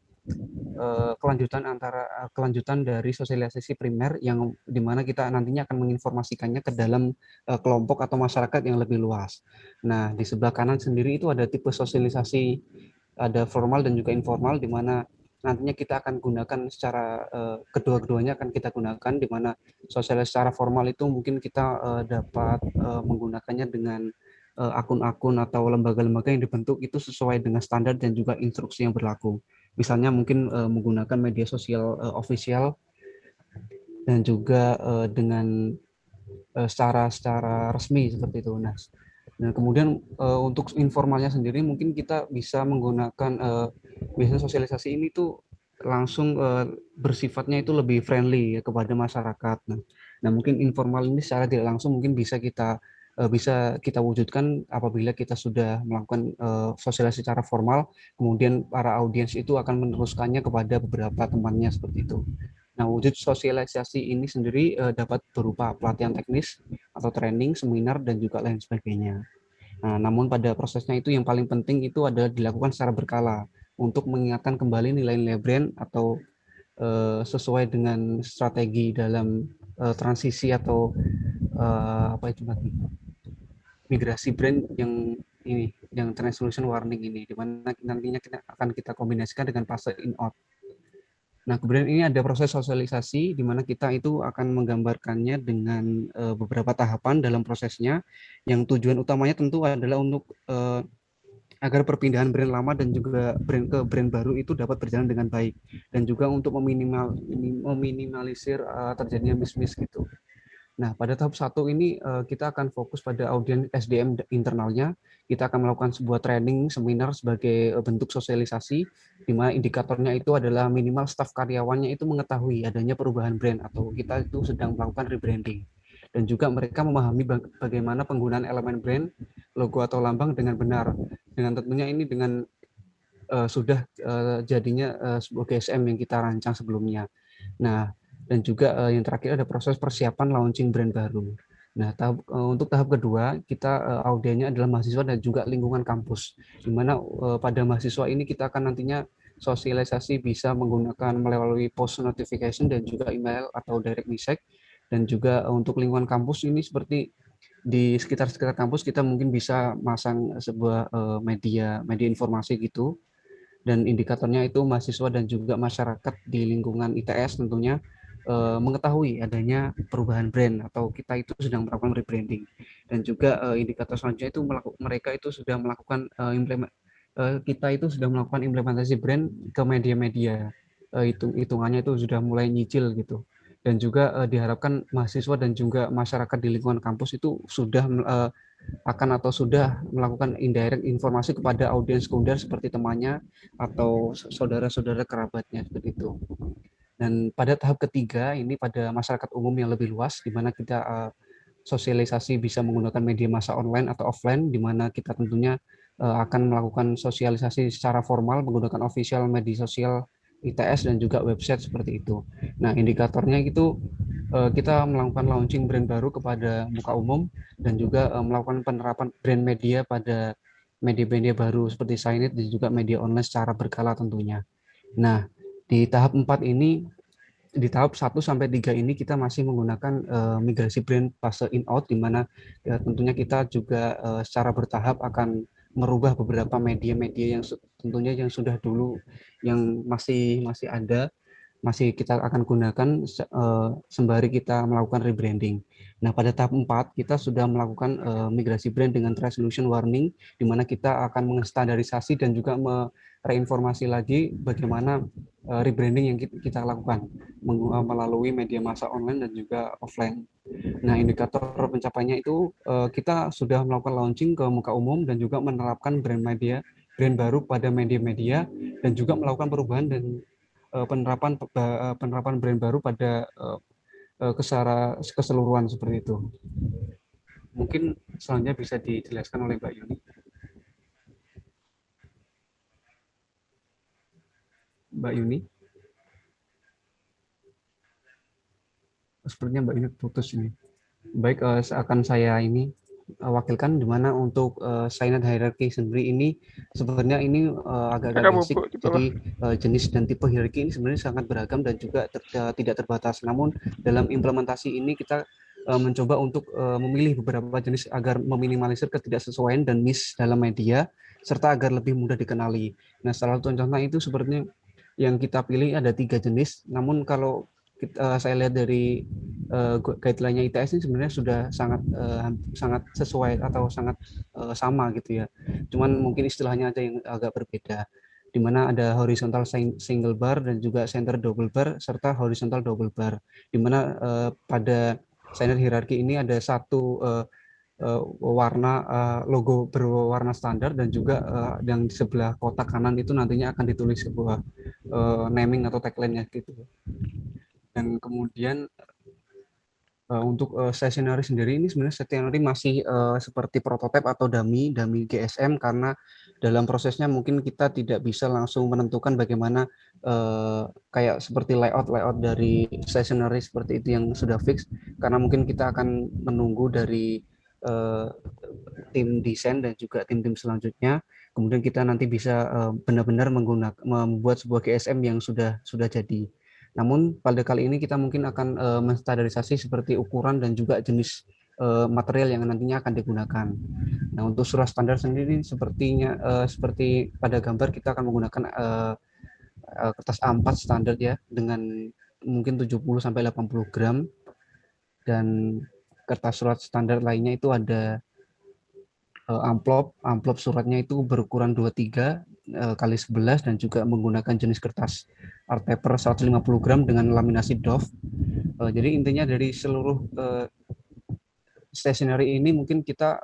kelanjutan dari sosialisasi primer yang dimana kita nantinya akan menginformasikannya ke dalam kelompok atau masyarakat yang lebih luas. Nah, di sebelah kanan sendiri itu ada tipe sosialisasi, ada formal dan juga informal, di mana nantinya kita akan gunakan secara kedua-duanya akan kita gunakan, di mana sosialisasi secara formal itu mungkin kita dapat menggunakannya dengan akun-akun atau lembaga-lembaga yang dibentuk itu sesuai dengan standar dan juga instruksi yang berlaku. Misalnya mungkin menggunakan media sosial official dan juga dengan secara resmi seperti itu. Nah, dan kemudian untuk informalnya sendiri mungkin kita bisa menggunakan biasanya sosialisasi ini tuh langsung bersifatnya itu lebih friendly ya, kepada masyarakat. Nah, mungkin informal ini secara tidak langsung mungkin bisa kita wujudkan apabila kita sudah melakukan sosialisasi secara formal, kemudian para audiens itu akan meneruskannya kepada beberapa temannya seperti itu. Nah, wujud sosialisasi ini sendiri dapat berupa pelatihan teknis atau training, seminar, dan juga lain sebagainya. Nah, namun pada prosesnya itu yang paling penting itu adalah dilakukan secara berkala untuk mengingatkan kembali nilai-nilai brand atau sesuai dengan strategi dalam transisi atau migrasi brand yang translucent warning ini, di mana nantinya akan kita kombinasikan dengan fase in-out. Nah, kemudian ini ada proses sosialisasi di mana kita itu akan menggambarkannya dengan beberapa tahapan dalam prosesnya, yang tujuan utamanya tentu adalah untuk agar perpindahan brand lama dan juga brand baru itu dapat berjalan dengan baik, dan juga untuk meminimalisir terjadinya miss gitu. Nah, pada tahap 1 ini kita akan fokus pada audiens SDM internalnya. Kita akan melakukan sebuah training, seminar sebagai bentuk sosialisasi, di mana indikatornya itu adalah minimal staf karyawannya itu mengetahui adanya perubahan brand atau kita itu sedang melakukan rebranding. Dan juga mereka memahami bagaimana penggunaan elemen brand, logo atau lambang dengan benar. Dengan tentunya ini dengan sudah jadinya sebuah GSM yang kita rancang sebelumnya. Nah, dan juga yang terakhir ada proses persiapan launching brand baru. Nah, untuk tahap kedua, kita audiennya adalah mahasiswa dan juga lingkungan kampus, di mana pada mahasiswa ini kita akan nantinya sosialisasi bisa menggunakan melalui post notification dan juga email atau direct message, dan juga untuk lingkungan kampus ini seperti di sekitar kampus kita mungkin bisa masang sebuah media informasi gitu, dan indikatornya itu mahasiswa dan juga masyarakat di lingkungan ITS tentunya mengetahui adanya perubahan brand atau kita itu sedang melakukan rebranding. Dan juga indikator selanjutnya itu mereka itu sudah melakukan kita itu sudah melakukan implementasi brand ke media-media, hitungannya itu sudah mulai nyicil gitu. Dan juga diharapkan mahasiswa dan juga masyarakat di lingkungan kampus itu sudah akan atau sudah melakukan indirect informasi kepada audiens sekunder seperti temannya atau saudara-saudara kerabatnya seperti itu. Dan pada tahap ketiga ini pada masyarakat umum yang lebih luas, di mana kita sosialisasi bisa menggunakan media massa online atau offline, di mana kita tentunya akan melakukan sosialisasi secara formal menggunakan official media sosial ITS dan juga website seperti itu. Nah, indikatornya itu kita melakukan launching brand baru kepada muka umum dan juga melakukan penerapan brand media pada media-media baru seperti Signit dan juga media online secara berkala tentunya. Nah, di tahap 4 ini, di tahap 1 sampai 3 ini kita masih menggunakan migrasi brand fase in-out, di mana tentunya kita juga secara bertahap akan merubah beberapa media-media yang tentunya yang sudah dulu yang masih ada, masih kita akan gunakan sembari kita melakukan rebranding. Nah, pada tahap 4 kita sudah melakukan migrasi brand dengan resolution warning, di mana kita akan menstandarisasi dan juga reinformasi lagi bagaimana rebranding yang kita lakukan melalui media massa online dan juga offline. Nah, indikator pencapaiannya itu kita sudah melakukan launching ke muka umum dan juga menerapkan brand baru pada media-media, dan juga melakukan perubahan dan penerapan brand baru pada keseluruhan seperti itu. Mungkin selanjutnya bisa dijelaskan oleh Mbak Yuni. Mbak Yuni, sepertinya Mbak Yuni putus ini. Baik, akan saya ini wakilkan, di mana untuk cyanide hierarchy sendiri ini sebenarnya ini agak-agak Kakak basic. bubuk di bawah. Jadi jenis dan tipe hierarki ini sebenarnya sangat beragam dan juga tidak terbatas. Namun dalam implementasi ini kita mencoba untuk memilih beberapa jenis agar meminimalisir ketidaksesuaian dan miss dalam media, serta agar lebih mudah dikenali. Nah, salah satu contohnya itu sepertinya yang kita pilih ada 3 jenis. Namun kalau saya lihat dari guideline-nya ITS ini sebenarnya sudah sangat sesuai atau sangat sama gitu ya. Cuman mungkin istilahnya aja yang agak berbeda, di mana ada horizontal single bar dan juga center double bar serta horizontal double bar, di mana pada cyanide hierarki ini ada satu warna logo berwarna standar dan juga yang di sebelah kotak kanan itu nantinya akan ditulis sebuah naming atau tagline-nya gitu. Dan kemudian untuk stationery sendiri ini sebenarnya stationery masih seperti prototipe atau dummy GSM, karena dalam prosesnya mungkin kita tidak bisa langsung menentukan bagaimana kayak seperti layout dari stationery seperti itu yang sudah fix, karena mungkin kita akan menunggu dari tim desain dan juga tim-tim selanjutnya. Kemudian kita nanti bisa benar-benar membuat sebuah GSM yang sudah jadi. Namun pada kali ini kita mungkin akan menstandarisasi seperti ukuran dan juga jenis material yang nantinya akan digunakan. Nah, untuk surat standar sendiri seperti pada gambar kita akan menggunakan kertas A4 standar ya, dengan mungkin 70 sampai 80 gram, dan kertas surat standar lainnya itu ada amplop suratnya itu berukuran 23 kali 11 dan juga menggunakan jenis kertas art paper 150 gram dengan laminasi doff. Jadi intinya dari seluruh stationery ini mungkin kita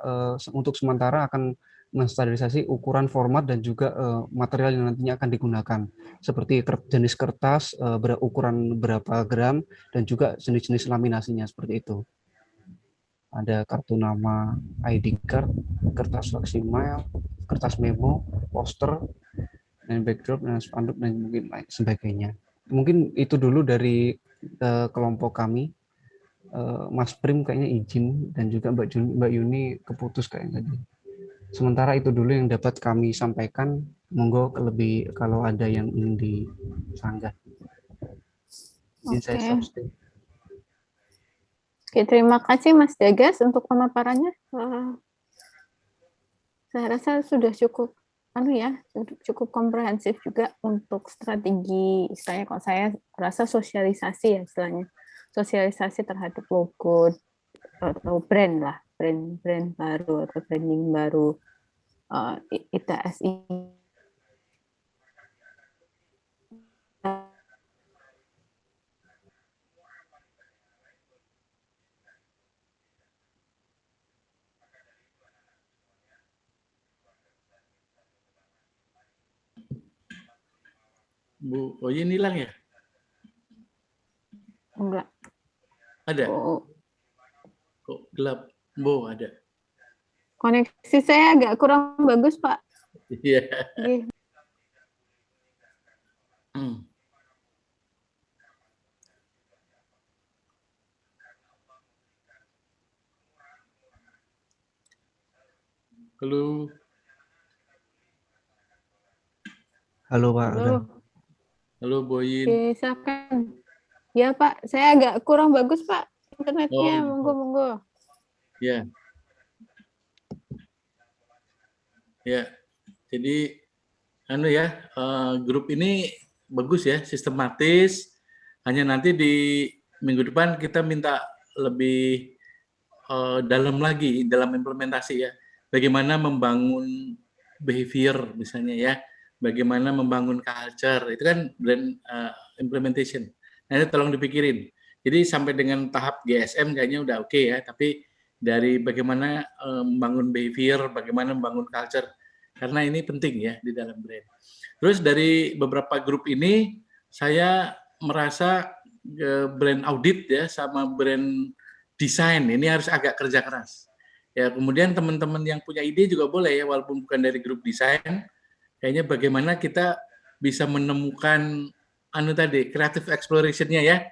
untuk sementara akan menstandarisasi ukuran, format, dan juga material yang nantinya akan digunakan, seperti jenis kertas, berukuran berapa gram, dan juga jenis-jenis laminasinya seperti itu. Ada kartu nama, ID card, kertas maksimal, kertas memo, poster, dan backdrop, dan spanduk, dan mungkin lain sebagainya. Mungkin itu dulu dari kelompok kami. Mas Prim kayaknya izin, dan juga Mbak Yuni keputus kayaknya tadi. Sementara itu dulu yang dapat kami sampaikan. Monggo lebih kalau ada yang ingin disanggah. Izin saya stop stream. Oke, terima kasih Mas Dagas untuk pemaparannya. Saya rasa sudah cukup cukup komprehensif juga untuk strategi, istilahnya kalau saya rasa sosialisasi ya istilahnya. Sosialisasi terhadap logo atau brand baru atau branding baru ITS ini. Bu Oyin hilang ya? Enggak. Ada? Kok gelap? Bu, ada. Koneksi saya agak kurang bagus, Pak. Iya. Halo. Halo Pak. Halo Boyin. Oke, silakan. Ya Pak, saya agak kurang bagus Pak internetnya. Monggo. Ya. Ya. Jadi grup ini bagus ya, sistematis. Hanya nanti di minggu depan kita minta lebih dalam lagi dalam implementasi ya. Bagaimana membangun behavior misalnya ya. Bagaimana membangun culture, itu kan brand implementation. Nah, itu tolong dipikirin. Jadi sampai dengan tahap GSM kayaknya udah oke ya, tapi dari bagaimana membangun behavior, bagaimana membangun culture, karena ini penting ya di dalam brand. Terus dari beberapa grup ini, saya merasa brand audit ya sama brand desain ini harus agak kerja keras. Ya, kemudian teman-teman yang punya ide juga boleh ya, walaupun bukan dari grup desain. Kayaknya bagaimana kita bisa menemukan creative exploration-nya ya.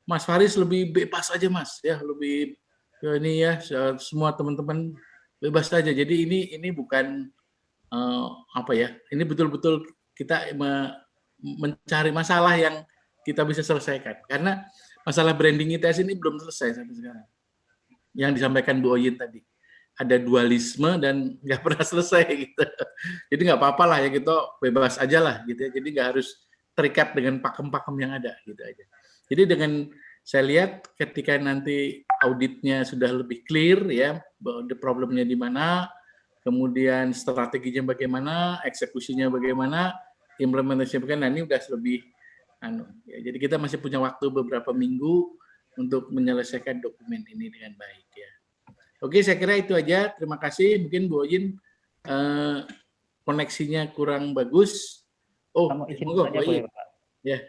Mas Faris lebih bebas aja Mas ya, lebih ini ya, semua teman-teman bebas saja. Jadi ini bukan apa ya? Ini betul-betul kita mencari masalah yang kita bisa selesaikan. Karena masalah branding ITS ini belum selesai sampai sekarang. Yang disampaikan Bu Oyin tadi. Ada dualisme dan nggak pernah selesai gitu. Jadi nggak apa-apa lah ya gitu, bebas aja lah gitu ya. Jadi nggak harus terikat dengan pakem-pakem yang ada gitu aja. Jadi dengan saya lihat ketika nanti auditnya sudah lebih clear ya, problemnya di mana, kemudian strateginya bagaimana, eksekusinya bagaimana, implementasinya bagaimana, nah ini udah lebih ya, jadi kita masih punya waktu beberapa minggu untuk menyelesaikan dokumen ini dengan baik ya. Oke, saya kira itu aja. Terima kasih. Mungkin Bu Oyin koneksinya kurang bagus. Oh, monggo Bu Oyin. Ya,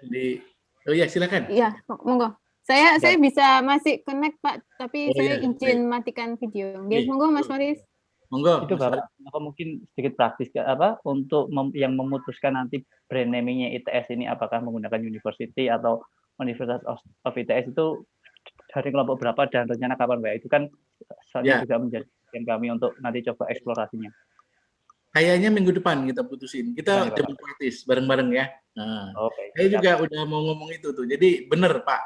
oh ya, silakan. Iya, monggo. Saya bisa masih connect Pak, tapi saya izin matikan video. Monggo Mas Maris. Monggo. Itu Bapak mungkin sedikit praktis untuk yang memutuskan nanti brand naming-nya ITS ini apakah menggunakan university atau University of ITS itu dari kelompok berapa dan rencana kapan Pak? Itu kan juga menjadi yang kami untuk nanti coba eksplorasinya. Kayaknya minggu depan kita putusin. Kita demokratis bareng-bareng ya. Nah, saya juga udah mau ngomong itu tuh. Jadi benar Pak.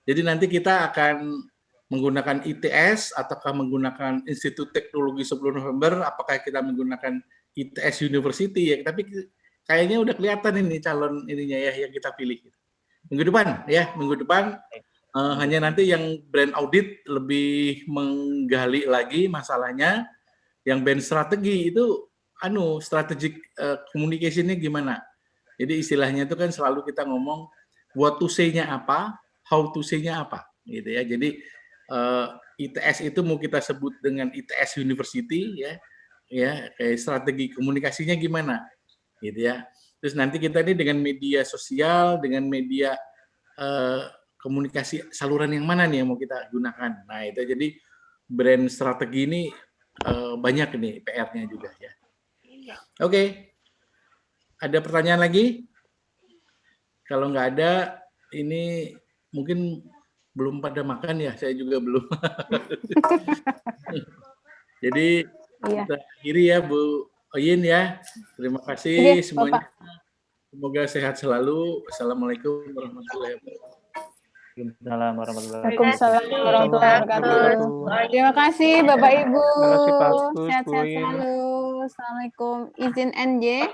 Jadi nanti kita akan menggunakan ITS ataukah menggunakan Institut Teknologi 10 November, apakah kita menggunakan ITS University ya. Tapi kayaknya udah kelihatan ini calon ininya ya yang kita pilih. Minggu depan ya, minggu depan. Hanya nanti yang brand audit lebih menggali lagi masalahnya, yang brand strategi itu strategic communication-nya gimana. Jadi istilahnya itu kan selalu kita ngomong what to say-nya apa, how to say-nya apa gitu ya. Jadi ITS itu mau kita sebut dengan ITS University ya kayak strategi komunikasinya gimana gitu ya. Terus nanti kita ini dengan media sosial, dengan media komunikasi saluran yang mana nih yang mau kita gunakan. Nah itu jadi brand strategi ini banyak nih PR-nya juga ya. Oke. Ada pertanyaan lagi? Kalau nggak ada, ini mungkin belum pada makan ya, saya juga belum. Jadi kita akhiri ya Bu Oyin ya. Terima kasih semuanya. Bapak. Semoga sehat selalu. Assalamualaikum warahmatullahi wabarakatuh. Waalaikumsalam warahmatullahi wabarakatuh. Terima kasih Bapak Ibu. Sehat-sehat selalu. Assalamualaikum. Izin NJ.